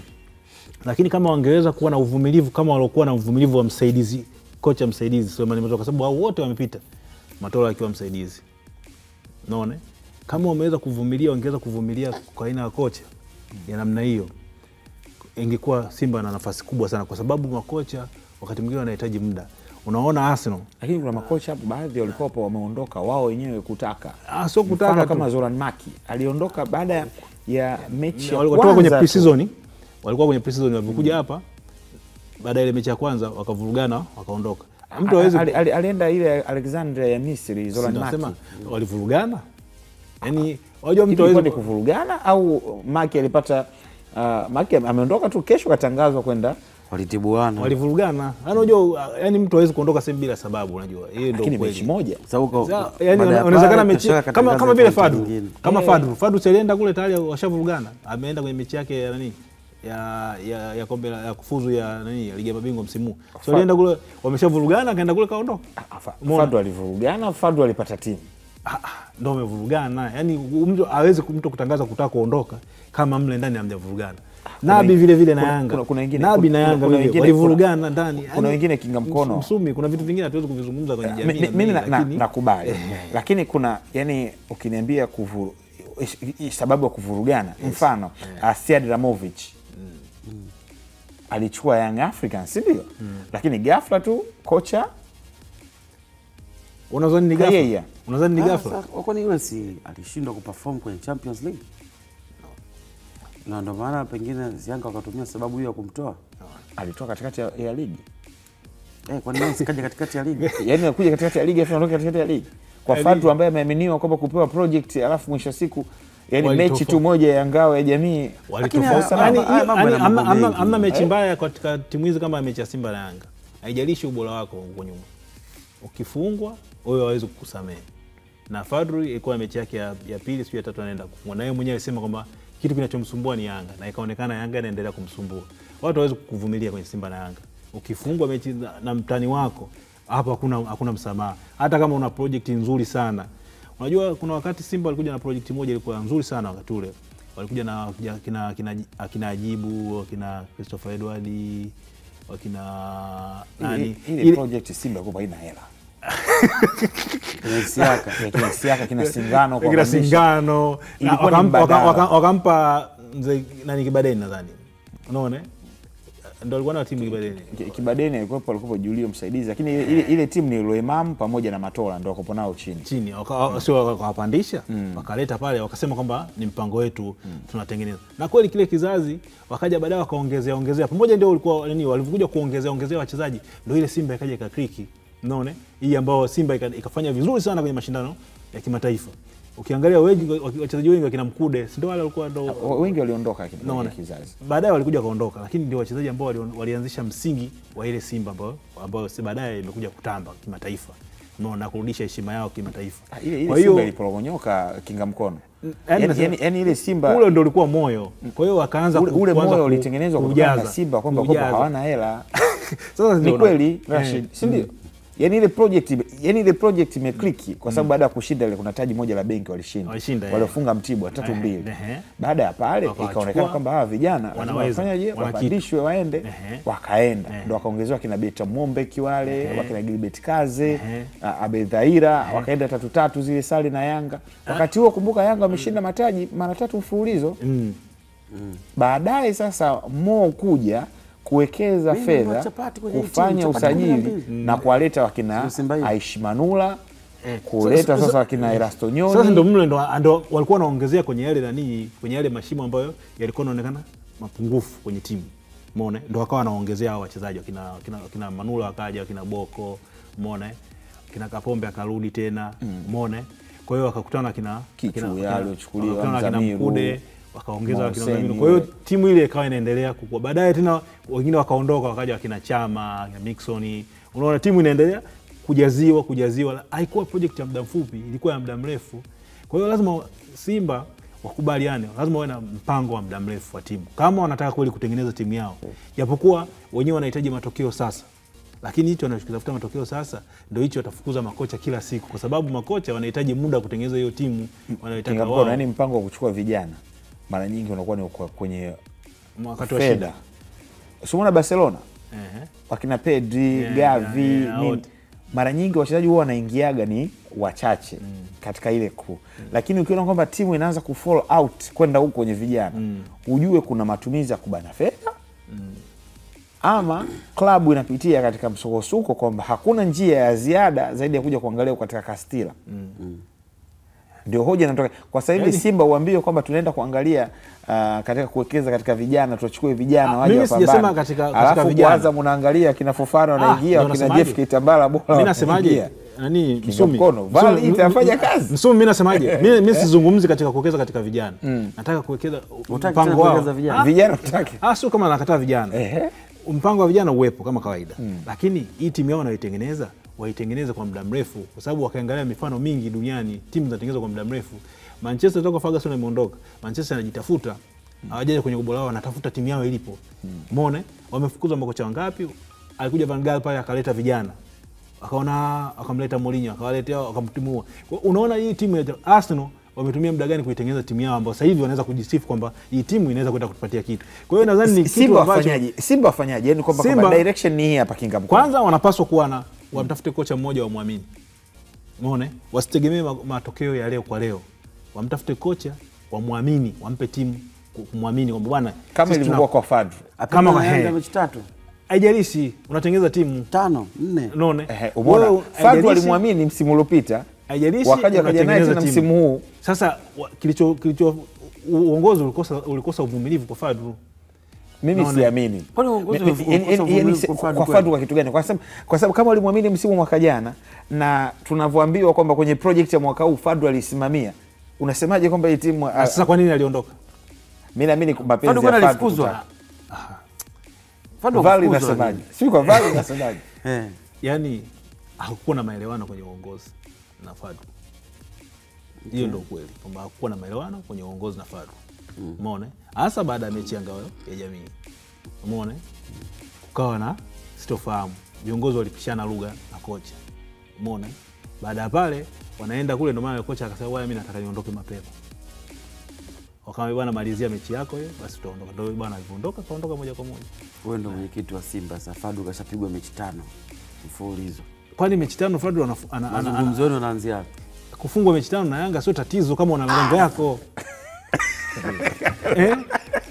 Lakini kama wangeweza kuwa na uvumilivu kama waliokuwa na uvumilivu wa msaidizi, kocha msaidizi Suleiman Matola, kwa sababu hao wote wamepita. Matola akiwa msaidizi. Unaona? Kama wameweza kuvumilia, wangeweza kuvumilia kwa aina ya kocha ya namna hiyo, ingekuwa Simba na nafasi kubwa sana, kwa sababu makocha wakati mwingine wanahitaji muda. Unaona Arsenal, lakini kuna makocha hapo baadhi walikuwa hapo wameondoka wao wenyewe kutaka. Sio kutaka kama Zoran Maki aliondoka baada ya mechi walikuwa kwenye pre-season. Walikuwa kwenye pre-season walikuja hapa baada ya ile mechi ya kwanza wakavurugana wakaondoka. Mtu hawezi alienda ile Alexandria ya Misri Zoran Maki. Nasema walivurugana. Yaani wajua mtu hawezi kuvurugana au Maki alipata Maki ameondoka tu, kesho katangazwa kwenda walitibuana. Walivurugana. Unajua yani mtu hawezi kuondoka sehemu bila sababu, unajua. Hiyo ndio kweli. Mechi moja. Yaani unawezekana mechi kama vile Fadu. Kama Fadu alienda kule tayari washavurugana. Ameenda kwenye mechi yake ya nani? Ya kombe ya kufuzu ya nani ya ligi ya mabingwa msimu. So alienda kule wameshavurugana, akaenda kule kaondoka. Fadu alivurugana, Fadu alipata timu. Ndio wamevurugana. Yaani mtu hawezi kutangaza kutaka kuondoka kama mle ndani hamjavurugana. Nabi vile vile na Yanga. Kuna wengine Nabi na Yanga walivurugana ndani. Kuna wengine kinga mkono. Msumi, kuna vitu vingine hatuwezi kuvizungumza kwenye jamii. Mimi nakubali. Lakini kuna yani ukiniambia sababu ya kuvurugana, mfano Asiad Ramovic alichukua Young Africans, si ndio? Lakini ghafla tu kocha unadhani ni ghafla? Unadhani ni ghafla? Kwa nini yule si alishindwa kuperform kwenye Champions League? Na ndio maana pengine Yanga wakatumia sababu hiyo ya kumtoa. Alitoka katikati ya ligi. Kwa nini sikaje katikati ya ligi? Yaani anakuja katikati ya ligi afu anaondoka katikati ya ligi. Kwa Fadu ambaye ameaminiwa kwamba kupewa project alafu mwisho wa siku yani mechi tu moja ya ngao ya jamii walitofautiana. Hamna mechi mbaya katika timu hizi kama mechi ya Simba na Yanga. Haijalishi ubora wako huko nyuma. Ukifungwa wewe hawezi kukusamehe. Na Fadru ilikuwa mechi yake ya pili sio ya tatu anaenda kufungwa. Na yeye mwenyewe alisema kwamba kitu kinachomsumbua ni Yanga, na ikaonekana Yanga inaendelea kumsumbua. Watu hawezi kuvumilia kwenye Simba na Yanga. Ukifungwa mechi na mtani wako, hapa hakuna msamaha. Hata kama una project nzuri sana. Unajua kuna wakati Simba walikuja na project moja ilikuwa nzuri sana wakati ule. Walikuja na kina Ajibu, kina Christopher Edward, wakina nani? Ile project Simba ilikuwa haina hela. Siaka kina Singano kwa kina Singano wakampa nani Kibadeni nadhani. Unaona? Ndio alikuwa na timu Kibadeni alikuwa Julio msaidizi, lakini ile timu ni Loemam pamoja na Matola ndio wako nao chini. Sio wakawapandisha, wakaleta pale wakasema kwamba ni mpango wetu tunatengeneza. Na kweli kile kizazi wakaja baadaye wakaongezea pamoja, ndio ulikuwa nini walivyokuja kuongezea wachezaji, ndio ile Simba ikaja ikakriki. Unaona? Hii ambao Simba ikafanya vizuri sana kwenye mashindano ya kimataifa. Ukiangalia wachezaji wengi wakina Mkude, ndio wale walikuwa wengi waliondoka kizazi. Baadaye walikuja kaondoka, lakini ndio wachezaji ambao walianzisha msingi wa ile Simba ambao baadaye imekuja kutamba kimataifa. Unaona, kurudisha heshima yao kimataifa. Kwa hiyo Simba iliporonyoka kinga mkono. Yaani ile Simba ule ndio ulikuwa moyo. Kwa hiyo wakaanza ule moyo ulitengenezwa kwa Simba kwamba hawana hela. Sasa ni kweli Rashid, si ndio? Yaani ile project imekliki kwa sababu baada ya kushinda ile kuna taji moja la benki walishinda. Waliofunga Mtibwa 3-2. Baada ya pale ikaonekana kwamba hawa vijana wanafanyaje? Wapandishwe waende, wakaenda. Ndio wakaongezewa kina Beta Mombe kiwale, wakina Gilbert Kaze, Abedhaira, wakaenda 3-3 zile sali na Yanga. Wakati huo kumbuka Yanga wameshinda mataji mara 3 mfululizo. Baadaye sasa Mo kuja kuwekeza fedha, kufanya usajili na kuwaleta wakina Aishi Manula, kuleta sasa wakina Erasto Nyoni. Sasa ndio mle ndo walikuwa wanaongezea kwenye yale kwenye yale mashimo ambayo yalikuwa yanaonekana mapungufu kwenye timu. Umeona? Ndio wakawa wanaongezea hao wachezaji kina Manula akaja, kina Boko, umeona? Kina Kapombe akarudi tena, umeona? Kwa hiyo wakakutana kina aliochukuliwa Mzamiru, wakaongeza kina Mzamiru. Kwa hiyo timu ile ikawa inaendelea kukua. Baadaye tena wengine wakaondoka, wakaja kina Chama, kina Mixon. Unaona timu inaendelea kujaziwa. Haikuwa project ya muda mfupi, ilikuwa ya muda mrefu. Kwa hiyo lazima Simba wakubaliane, lazima wawe na mpango wa muda mrefu wa timu kama wanataka kweli kutengeneza timu yao. Japokuwa wenyewe wanahitaji matokeo sasa, lakini hicho wanachotafuta matokeo sasa ndio hicho watafukuza makocha kila siku, kwa sababu makocha wanahitaji muda kutengeneza hiyo timu wanayotaka wao. Yaani mpango wa kuchukua vijana mara nyingi unakuwa ni kwenye wakati wa shida. Usimuona Barcelona? Wakina Pedri, Gavi, mara nyingi wachezaji huwa wanaingiaga ni wachache katika ile crew. Lakini ukiona kwamba timu inaanza kufall out kwenda huko kwenye vijana, ujue kuna matumizi ya kubana fedha. Ama klabu inapitia katika msukosuko kwamba hakuna njia ya ziada zaidi ya kuja kuangalia katika Castilla. Ndio hoja inatoka. Kwa sasa hivi Simba uambie kwamba tunaenda kuangalia katika kuwekeza katika vijana, tuchukue vijana waje wapambane. Mimi sijasema katika vijana. Kwanza mnaangalia kina Fofana wanaingia, kina Jeff Kitambala bora. Mimi nasemaje? Nani Msumi? Vali itafanya kazi. Msumi mimi nasemaje? Mimi sizungumzi katika kuwekeza katika vijana. Nataka kuwekeza mpango wao. Vijana utaki. Sio kama nakataa vijana. Mpango wa vijana uwepo kama kawaida. Lakini hii timu yao wanaitengeneza, waitengeneze kwa muda mrefu, kwa sababu wakaangalia mifano mingi duniani timu zinatengenezwa kwa muda mrefu. Manchester toka Ferguson ameondoka, Manchester anajitafuta, hawajaje kwenye ubora wao, wanatafuta timu yao ilipo. Umeona? Wamefukuzwa makocha wangapi? Alikuja Van Gaal pale akaleta vijana. Akaona akamleta Mourinho, akawaletea akamtimua. Unaona hii timu ya Arsenal wametumia muda gani kuitengeneza timu yao ambao sasa hivi wanaweza kujisifu kwamba hii timu inaweza kwenda kutupatia kitu. Kwa hiyo nadhani ni kitu ambacho Simba wafanyaje? Yaani kwamba direction ni hii hapa Kinga Mkono. Kwanza wanapaswa kuwa na wamtafute kocha mmoja wa muamini. Umeona? Wasitegemee matokeo ya leo kwa leo. Wamtafute kocha wa muamini, wampe timu muamini kwamba bwana kama ilivyokuwa kwa Fadlu. Kama kwa Yanga mechi 3. Haijalishi unatengeneza timu 5, 4. Unaona? Umeona? Fadlu alimwamini msimu uliopita. Haijalishi wakaja naye tena msimu huu. Sasa kilicho uongozi ulikosa uvumilivu kwa Fadlu. Mimi siamini. Kwani uongozi kwa Fadlu kwa kitu gani? Kwa sababu kama walimwamini msimu mwaka jana na tunavyoambiwa kwamba kwenye project ya mwaka huu Fadlu alisimamia, unasemaje kwamba hii timu sasa kwa nini aliondoka? Mimi naamini mapenzi ya Fadlu. Fadlu Vali nasemaje? Si kwa Vali nasemaje? Yaani hakukuwa na maelewano kwenye uongozi na Fadlu. Hiyo ndio kweli kwamba hakukuwa na maelewano kwenye uongozi na Fadlu. Umeona? Hasa baada ya mechi ya Ngao ya Jamii. Umeona? Kukawa na sitofahamu. Viongozi walipishana lugha na kocha. Umeona? Baada ya pale wanaenda kule, ndio maana kocha akasema mimi nataka niondoke mapema. Wakamwambia bwana, malizia mechi yako hiyo basi tutaondoka. Ndio bwana aliondoka, kaondoka moja kwa moja. Wewe ndio mwenyekiti wa Simba, sasa Fadlu kashapigwa mechi 5 mfululizo. Kwani mechi 5 Fadlu mazungumzo yenu yanaanzia wapi? Kufungwa mechi 5 na Yanga sio tatizo kama una malengo yako.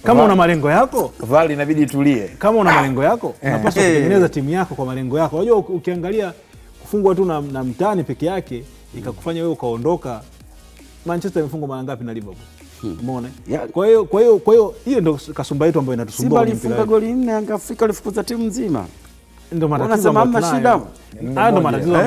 Kama una malengo yako, Vali inabidi tulie. Kama una malengo yako, unapaswa kutengeneza timu yako kwa malengo yako. Unajua ukiangalia kufungwa tu na mtani peke yake ikakufanya wewe ukaondoka. Manchester imefungwa mara ngapi na Liverpool? Umeona? Kwa hiyo hiyo ndio kasumba yetu ambayo inatusumbua. Simba alifunga goli 4, Yanga Afrika alifukuza timu nzima. Ndio matatizo. Unasema hamna shida. Ndio matatizo.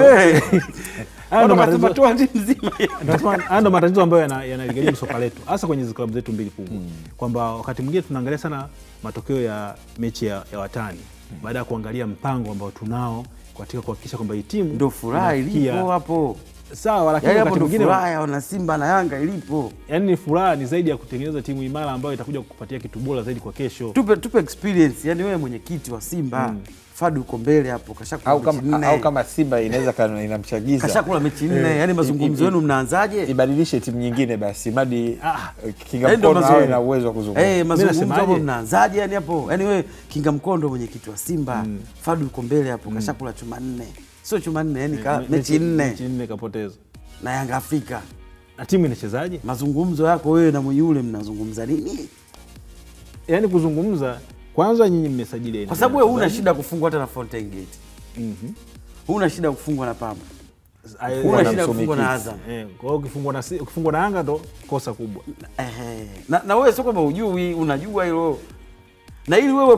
Ndio matatizo ambayo yanaligharimu soka letu, hasa kwenye klabu zetu mbili kubwa. Kwamba wakati mwingine tunaangalia sana matokeo ya mechi ya watani baada ya kuangalia mpango ambao tunao katika kuhakikisha kwamba hii timu ndio furaha ilipo hapo. Sawa, lakini wakati mwingine furaha na Simba na Yanga ilipo. Yaani ni furaha ni zaidi ya kutengeneza timu imara ambayo itakuja kukupatia kitu bora zaidi kwa kesho. Tupe experience. Yaani wewe mwenyekiti wa Simba, Fadlu uko mbele hapo, kashakula mechi 4. Au kama Simba inaweza inamchagiza. Kashakula mechi 4, yaani mazungumzo yenu mnaanzaje? Ibadilishe timu nyingine basi. Madi Kinga Mkono awe na uwezo wa kuzungumza. Mazungumzo hapo mnaanzaje yani hapo? Yaani wewe Kinga Mkondo mwenyekiti wa Simba, Fadlu uko mbele hapo, kashakula chuma 4. Sio chuma 4, yani mechi 4. Mechi 4 kapoteza. Na Yanga Afrika. Na timu inachezaje? Mazungumzo yako wewe na mwenye yule mnazungumza nini? Yaani kuzungumza, kwanza nyinyi mmesajili. Kwa sababu wewe huna shida kufungwa hata na Fountain Gate. Huna shida kufungwa na Pamba. Una shida kufungwa na Azam. Kwa hiyo ukifungwa na Yanga ndo kosa kubwa. Na wewe sio kama hujui, unajua hilo. Na ili wewe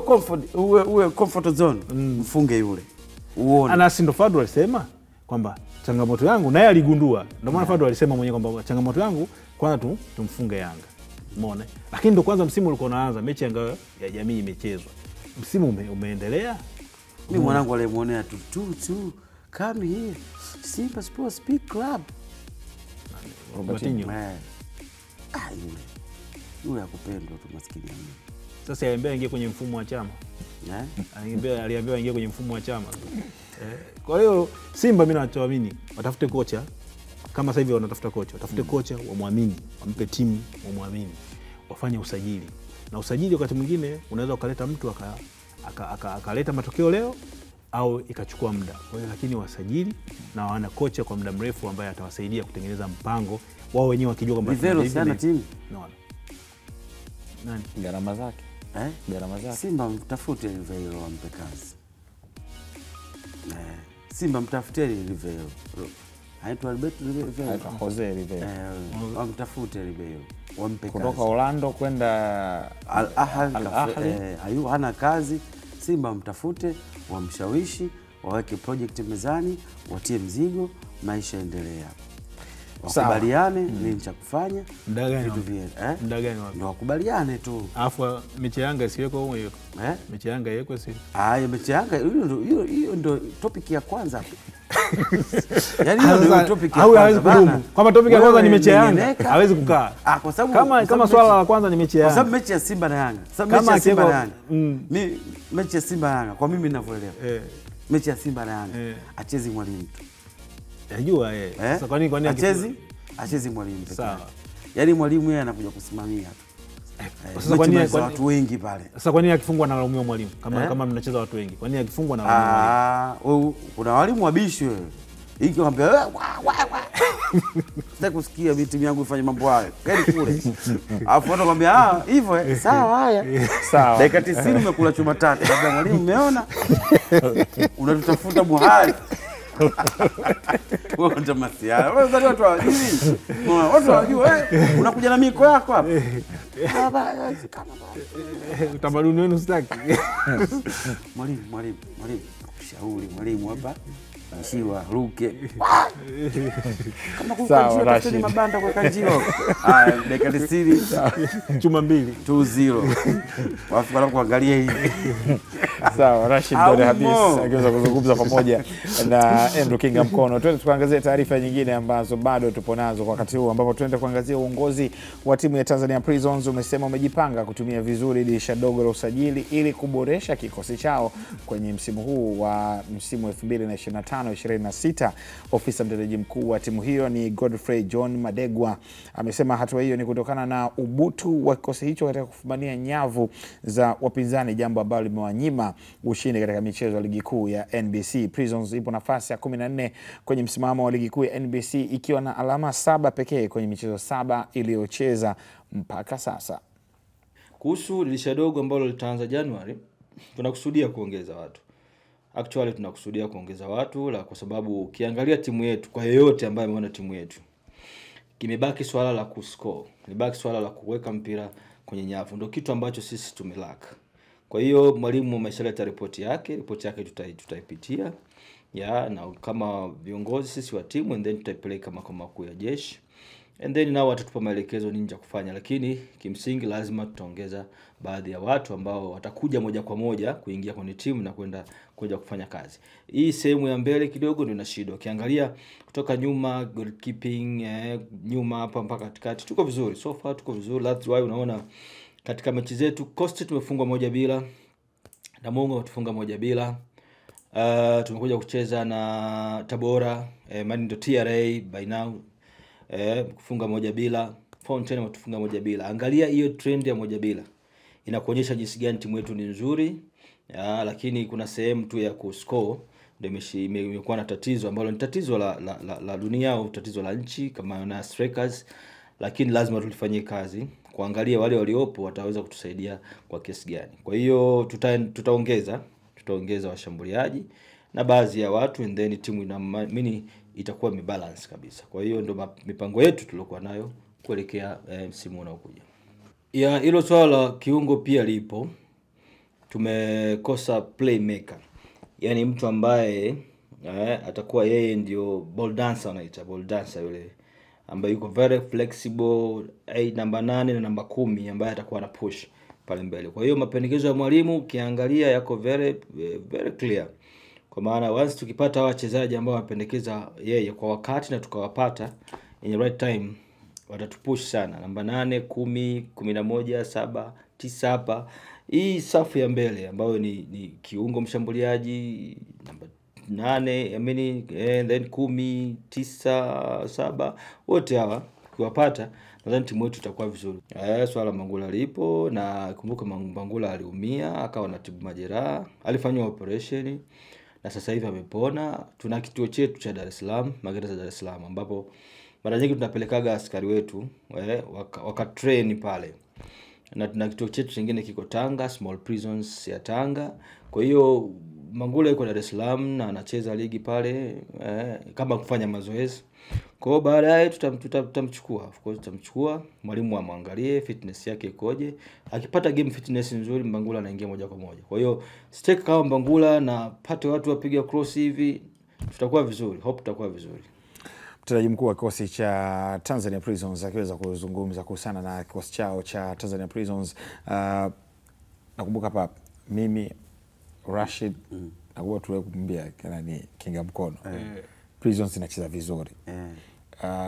comfort zone, mfunge yule. Uone. Ana Sindo Fadlu alisema kwamba changamoto yangu, naye aligundua. Ndio maana Fadlu alisema mwenyewe kwamba changamoto yangu kwanza tumfunge Yanga. Umeona? Lakini ndo kwanza msimu ulikuwa unaanza, mechi ya jamii imechezwa. Msimu umeendelea. Mimi mwanangu alimuonea tu come here Simba Sports Big Club Robertinho. Yule akupendwa tu maskini. Sasa aliambiwa aingie kwenye mfumo wa chama. Aliambiwa aingie kwenye mfumo wa chama. Kwa hiyo Simba mimi nachoamini watafute kocha. Kama sasa hivi wanatafuta kocha, watafute kocha wamwamini, wampe timu wamwamini, wafanye usajili. Na usajili wakati mwingine unaweza ukaleta mtu akaleta matokeo leo au ikachukua muda. Kwa hiyo lakini wasajili na wana kocha kwa muda mrefu ambaye atawasaidia kutengeneza mpango wao wenyewe wakijua kwamba Rivero sana timu. Nani? Gharama zake. Gharama zake. Simba mtafute Rivero wampe kazi. Simba mtafute Rivero. Anaitwa Alberto Rivero. Anaitwa Jose Rivero. Wamtafute Rivero. Wampe kazi. Kutoka Orlando kwenda Al Ahly. Hana kazi. Simba mtafute, wamshawishi, waweke project mezani, watie mzigo, maisha endelea. Wakubaliane nini cha kufanya, vitu vile. Muda gani wapi? Ndio wakubaliane tu. Alafu mechi Yanga isiweko huko hiyo. Mechi Yanga iwekwe si. Mechi Yanga hiyo ndio topic ya kwanza. Yaani hiyo ndio topic ya kwanza bana. Kama topic ya kwanza ni mechi ya Yanga, hawezi kukaa. Kwa sababu kama swala la kwanza ni mechi ya Yanga. Kwa sababu mechi ya Simba na Yanga. Sababu mechi ya Simba na Yanga. Mechi ya Simba na Yanga kwa mimi ninavyoelewa. Mechi ya Simba na Yanga achezi mwalimu tu. Najua Sasa kwa nini achezi mwalimu? Sawa. Yaani mwalimu yeye anakuja kusimamia tu. Sasa kwa nini watu wengi pale? Sasa kwa nini akifungwa na laumiwa mwalimu? Kama mnacheza watu wengi. Kwa nini akifungwa na laumiwa mwalimu? Kuna walimu wabishi wewe. Hiki kwambia sitaki kusikia timu yangu ifanye mambo hayo. Kaeni kule. Alafu watu kwambia hivyo sawa haya. Sawa. Dakika 90 umekula chuma tatu. Labda mwalimu umeona? Unatutafuta muhali. Wewe ndio masiara. Wewe ndio watu hawajui. Watu hawajui unakuja na miko yako hapa. Utamaduni wenu sitaki. Mwalimu. Shauri mwalimu hapa. Njiwa ruke. Kama kukanjiwa tafute mabanda kwa kanjiwa. Dakika 90 chuma 2 2-0. Wafu wanakuangalia hivi. Sawa, Rashid Dode Habis akiweza kuzungumza pamoja na Andrew Kinga Mkono. Twende tukaangazie taarifa nyingine ambazo bado tupo nazo kwa wakati huu, ambapo tuende kuangazia uongozi wa timu ya Tanzania Prisons umesema umejipanga kutumia vizuri dirisha dogo la usajili ili kuboresha kikosi chao kwenye msimu huu wa msimu 2025-26. Ofisa mtendaji mkuu wa timu hiyo ni Godfrey John Madegwa amesema hatua hiyo ni kutokana na ubutu wa kikosi hicho katika kufumania nyavu za wapinzani, jambo ambalo limewanyima ushindi katika michezo ya ligi kuu ya NBC. Prisons ipo nafasi ya 14 kwenye msimamo wa ligi kuu ya NBC ikiwa na alama 7 pekee kwenye michezo 7 iliyocheza mpaka sasa. Kuhusu dirisha dogo ambalo litaanza Januari, tunakusudia kuongeza watu. Actually tunakusudia kuongeza watu kwa sababu ukiangalia timu yetu, kwa yeyote ambaye ameona timu yetu, kimebaki swala la kuscore, kimebaki swala la kuweka mpira kwenye nyavu, ndio kitu ambacho sisi tumelaka. Kwa hiyo mwalimu ameshaleta ripoti yake tutaipitia na kama viongozi sisi wa timu, and then tutaipeleka makao makuu ya jeshi, and then nao watatupa maelekezo nini cha kufanya, lakini kimsingi lazima tutaongeza baadhi ya watu ambao watakuja moja kwa moja kuingia kwenye timu na kuja kufanya kazi. Hii sehemu ya mbele kidogo ndio ina shida. Ukiangalia kutoka nyuma, goalkeeping, nyuma hapa mpaka katikati tuko vizuri. So far tuko vizuri. That's why unaona katika mechi zetu Coast tumefungwa 1-0, Namungo tufunga 1-0. Tumekuja kucheza na Tabora, ndio TRA by now, kufunga 1-0. Fountain wametufunga 1-0. Angalia hiyo trend ya 1-0. Inakuonyesha jinsi gani timu yetu ni nzuri. Lakini kuna sehemu tu ya kuscore ndio imekuwa na tatizo ambalo ni tatizo la dunia au tatizo la nchi kama na strikers, lakini lazima tulifanyie kazi kuangalia wale waliopo wataweza kutusaidia kwa kiasi gani. Kwa hiyo tutaongeza washambuliaji na baadhi ya watu, and then timu inaamini itakuwa imebalance kabisa. Kwa hiyo ndio mipango yetu tuliokuwa nayo kuelekea msimu unaokuja. Ya hilo swala la kiungo pia lipo. Tumekosa playmaker, yani mtu ambaye atakuwa yeye ndio ball dancer, anaita ball dancer, yule ambaye yuko very flexible, namba 8 na namba 10, ambaye atakuwa na push pale mbele. Kwa hiyo mapendekezo ya mwalimu ukiangalia yako very clear, kwa maana once tukipata wachezaji ambao wanapendekeza yeye kwa wakati na tukawapata in the right time, watatupush sana. Namba 8, 10, 11, 7, 9 hapa. Hii safu ya mbele ambayo ni kiungo mshambuliaji namba 8, then 10, 9, 7, wote hawa kuwapata, nadhani timu yetu itakuwa vizuri. Swala Mangula lipo, na kumbuka Mangula aliumia, akawa na tibu majeraha, alifanywa operation na sasa hivi amepona. Tuna kituo chetu cha Dar es Salaam, magereza Dar es Salaam, ambapo mara nyingi tunapelekaga askari wetu wakatrain pale. Na tuna kituo chetu kingine kiko Tanga, small prisons ya Tanga. Kwa hiyo Mangula yuko Dar es Salaam na anacheza ligi pale kama kufanya mazoezi. Kwa hiyo baadaye tutamchukua, of course tutamchukua, mwalimu amwangalie fitness yake ikoje. Akipata game fitness nzuri, Mangula anaingia moja kwa moja. Kwa hiyo stake kama Mangula na pate watu wapiga cross hivi, tutakuwa vizuri, hope tutakuwa vizuri. Mtendaji mkuu wa kikosi cha Tanzania Prisons akiweza kuzungumza kuhusiana na kikosi chao cha Tanzania Prisons. Nakumbuka hapa mimi Rashid nakumbuka tulikumwambia kana ni kinga mkono. Prisons inacheza vizuri.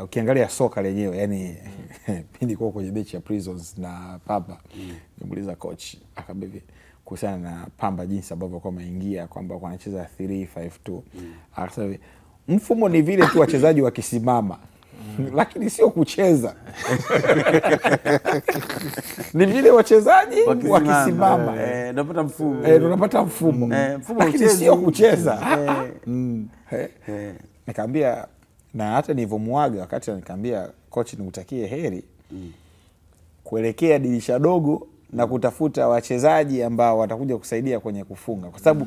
Ukiangalia soka lenyewe, yani pindi kwa kwenye mechi ya Prisons na Pamba, nimuuliza coach akaambia kuhusiana na Pamba jinsi ambavyo kwa maingia kwamba wanacheza 3-5-2. Akasema mfumo ni vile tu wachezaji wakisimama, lakini sio kucheza. Ni vile wachezaji wakisimama. Tunapata mfumo. Tunapata mfumo. Lakini sio kucheza. Nikamwambia, na hata nilivyomwaga wakati nikamwambia coach nikutakie heri kuelekea dirisha dogo na kutafuta wachezaji ambao watakuja kusaidia kwenye kufunga, kwa sababu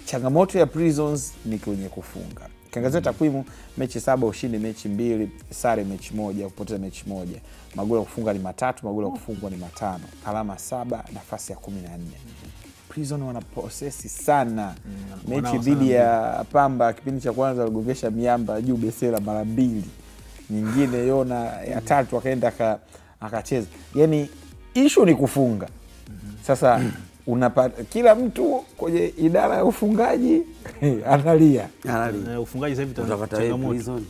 changamoto ya Prisons ni kwenye kufunga. Kiangazia takwimu, mechi 7, ushindi mechi 2, sare mechi 1, kupoteza mechi 1. Magoli ya kufunga ni 3, magoli ya kufungwa ni 5. Alama 7, nafasi ya 14. Prison wanaposesi sana. Mechi dhidi ya Pamba kipindi cha kwanza waligongesha miamba juu Besela mara 2. Nyingine Yona ya 3 akaenda akacheza. Yaani issue ni kufunga. Sasa unapata kila mtu kwenye idara ya ufungaji analia. Ufungaji sasa hivi changamoto.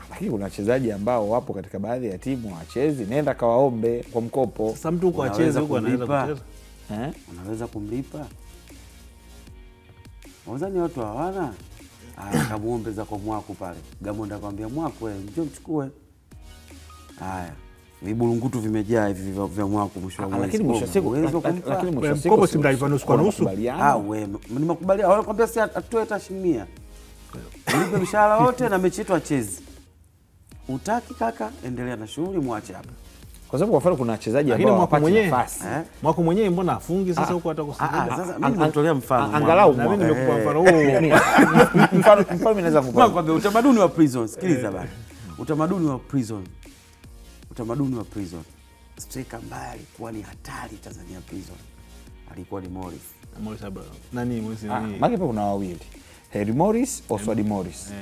Lakini kuna wachezaji ambao wapo katika baadhi ya timu hawachezi, nenda kawaombe kwa mkopo. Sasa mtu uko acheze huko anaweza kucheza. Unaweza kumlipa. Wazani watu hawana. Kamuombe za kwa Mwaku pale. Gamonda akamwambia Mwaku wewe njoo mchukue. Haya. Vibulungutu vimejaa hivi vya Mwaku mwisho wa mwezi. Lakini mwisho siku mkopo si mtalipa nusu kwa nusu. Wewe ni makubaliano. Wanakuambia si atoe hata shilingi 100. Mlipe mshahara wote na mechi yetu acheze. Utaki kaka, endelea na shughuli, muache hapa. Kwa sababu kwa mfano kuna wachezaji ambao hawapati nafasi. Mwako mwenyewe mbona afungi sasa huko atakusaidia? Sasa mimi natolea mfano. Angalau na mimi nimekupa mfano huo. Mfano mimi naweza kukupa. Nakwambia utamaduni wa Prison, sikiliza bana. Utamaduni wa Prison. Utamaduni wa Prison. Striker ambaye alikuwa ni hatari Tanzania Prison alikuwa ni Morris. Morris Abra. Nani Morris nani? Makipa kuna wawili. Harry Morris, Oswald Morris.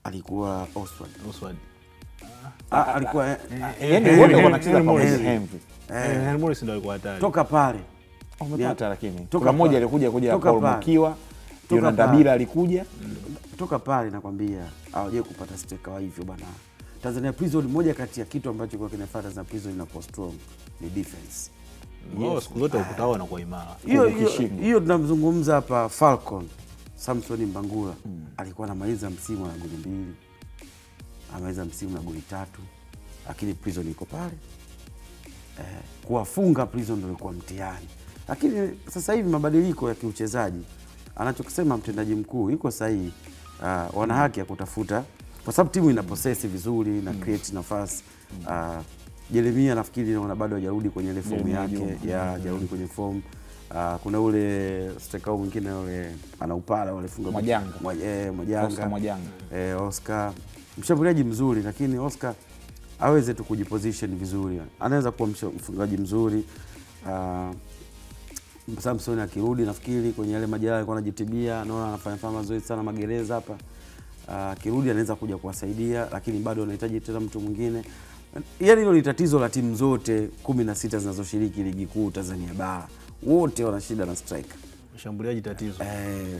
Alikuwa Oswald. Alikuwa yani wote wanacheza pamoja Henry. Henry Morris ndio alikuwa hatari. Toka pale. Umepata lakini. Kuna mmoja alikuja Paul Mukiwa. Yona Ndabila alikuja. Toka pale nakwambia hawaje kupata striker wa hivyo bana. Tanzania Prison moja kati ya kitu ambacho kwa kinafuata Tanzania Prison inakuwa strong ni defense. Siku zote ukutao wanakuwa imara. Hiyo tunamzungumza hapa Falcon. Samson Mbangula alikuwa anamaliza msimu na goli 2. Amaliza msimu na goli 3. Lakini Prison iko pale. Kuwafunga Prison ndio ilikuwa mtihani. Lakini sasa hivi mabadiliko ya kiuchezaji, anachokisema mtendaji mkuu iko sahihi. Wana haki ya kutafuta kwa sababu timu ina possess vizuri na create nafasi. Jeremia nafikiri naona bado hajarudi kwenye ile form yake, hajarudi kwenye form. kuna ule striker mwingine ule anaupala ule funga Mwajanga. Oscar mshambuliaji mzuri, lakini Oscar aweze tu kujiposition vizuri. Anaweza kuwa mfungaji mzuri. Samson akirudi nafikiri kwenye yale majeraha alikuwa anajitibia, naona anafanya mazoezi sana magereza hapa. Akirudi anaweza kuja kuwasaidia, lakini bado anahitaji tena mtu mwingine. Yaani hilo ni tatizo la timu zote 16 zinazoshiriki ligi kuu Tanzania bara. Wote wana shida na striker. Mshambuliaji tatizo.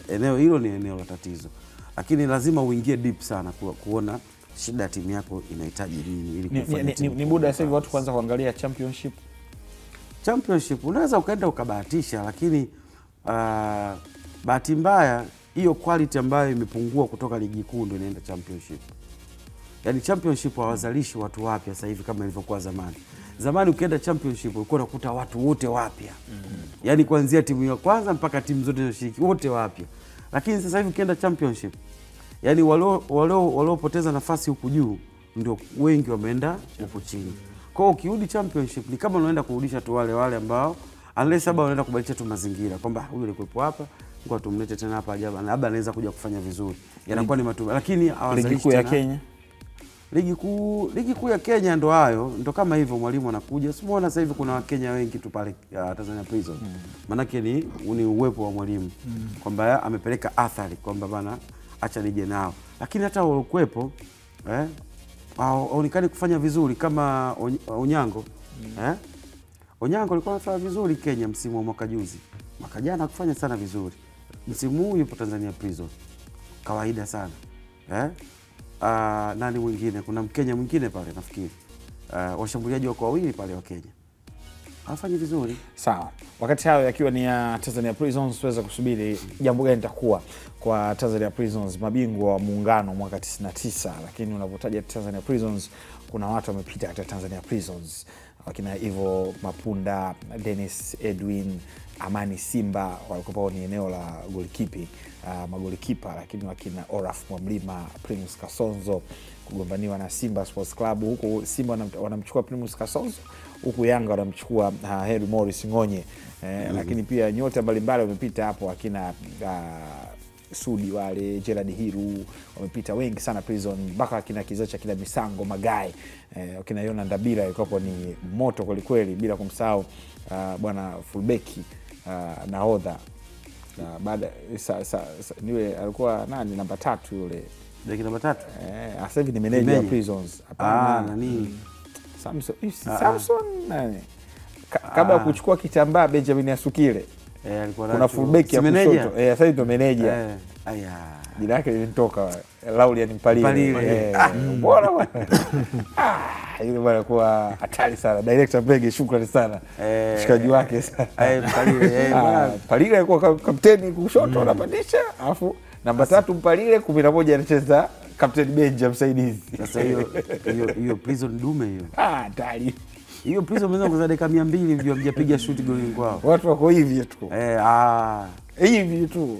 Eneo hilo ni eneo la tatizo. Lakini lazima uingie deep sana kuona shida ya timu yako inahitaji nini ili kufanya. Ni muda sasa hivi watu kwanza kuangalia championship. Championship unaweza ukaenda ukabahatisha, lakini bahati mbaya hiyo quality ambayo imepungua kutoka ligi kuu ndio inaenda championship. Yaani championship hawazalishi watu wapya sasa hivi kama ilivyokuwa zamani. Zamani ukienda championship ulikuwa unakuta watu wote wapya. Yaani kuanzia timu ya kwanza mpaka timu zote zinashiriki wote wapya. Lakini sasa hivi ukienda championship, yaani waliopoteza nafasi huku juu ndio wengi wameenda huko chini. Kwa hiyo ukirudi championship ni kama unaenda kurudisha tu wale ambao unless labda unaenda kubadilisha tu mazingira kwamba huyu alikuwepo hapa, ngoja tumlete tena hapa ajabu, labda anaweza kuja kufanya vizuri. Yanakuwa ni matumaini, lakini ligi kuu ya Kenya. Ligi kuu ya Kenya ndo hayo, ndo kama hivyo mwalimu anakuja. Simuona sasa hivi kuna Wakenya wengi tu pale Tanzania Prison. Manake ni uwepo wa mwalimu kwamba amepeleka athari kwamba bana acha nije nao. Lakini hata walikuwepo haonekani kufanya vizuri kama Onyango. Onyango alikuwa anafanya vizuri Kenya msimu wa mwaka juzi. Mwaka jana kufanya sana vizuri. Msimu huu yupo Tanzania Prison. Kawaida sana. Nani mwingine? Kuna Mkenya mwingine pale nafikiri. Washambuliaji wako wawili pale wa Kenya. Hawafanyi vizuri. Sawa. Wakati hayo yakiwa ni ya Tanzania Prisons, tuweza kusubiri jambo gani litakuwa kwa Tanzania Prisons, mabingwa wa muungano mwaka 99. Lakini unapotaja Tanzania Prisons kuna watu wamepita katika Tanzania Prisons. Wakina Ivo Mapunda, Dennis Edwin, Amani Simba walikuwa ni eneo la goalkeeping, magolikipa, lakini wakina Oraf Mwamlima, Primus Kasonzo kugombaniwa na Simba Sports Club. Huko Simba wanamchukua Primus Kasonzo, huku Yanga wanamchukua Henry Morris Ngonye. Lakini pia nyota mbalimbali wamepita hapo, wakina Sudi wale, Gerard Hiru, wamepita wengi sana Prison, mpaka wakina kizacha kina Misango Magai, wakina Yona Ndabira ilikuwa ni moto kweli kweli, bila kumsahau bwana Fulbeki nahodha. Baada niwe alikuwa nani namba 3 yule. Beki namba 3. Sasa hivi ni manager wa Prisons. Nani? Samson nani? Kabla kuchukua kitambaa Benjamin Asukile. Kuna fullback ya kushoto. Sasa hivi ndo manager. Jina lake linitoka Laulian Mpalile. Bora bwana. Yule bwana kwa hatari sana. Director Mbege, shukrani sana. Shikaji wake sana. Mpalile. Mpalile alikuwa kapteni kushoto anapandisha, alafu namba 3 Mpalile 11 anacheza Captain Benja msaidizi. Sasa hiyo Prison dume hiyo. Hatari. Hiyo Prison mwanzo kwa dakika 200 hivi hamjapiga shoot goli kwao. Watu wako hivi tu. Hivi tu.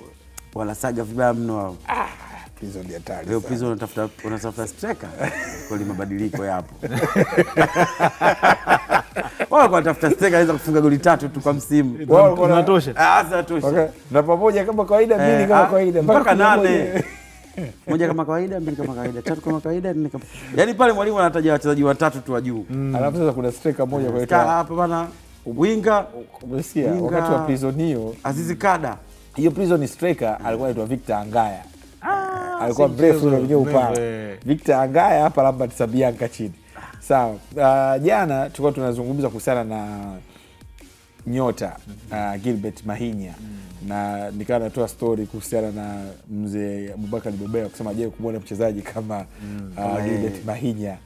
Wanasaga vibaya mno hao. Prison ya hatari. Leo Prison unatafuta striker. Kwa mabadiliko yapo. Wao kwa tafuta striker anaweza kufunga goli 3 tu kwa msimu. Wao wanatosha. Zinatosha. Okay. Na pamoja kama kawaida, 2 kama kawaida, mpaka 8. Moja kama kawaida, 2 kama kawaida, 3 kama kawaida, 4 kama. Yaani pale mwalimu anataja wachezaji 3 tu wa juu. Alafu sasa kuna striker moja kwa hiyo. Hapa bana winga, umesikia wakati wa Prison hiyo. Azizi Kada. Hiyo Prison striker alikuwa anaitwa Victor Angaya. Alikuwa mrefu na mwenyewe upana. Victor Angaya hapa Lambert Sabianka chini. Sawa. Jana tulikuwa tunazungumza kuhusiana na nyota Gilbert Mahinya, na nikawa natoa story kuhusiana na mzee Abubakar Bobea kusema je, kumwona mchezaji kama Gilbert Mahinya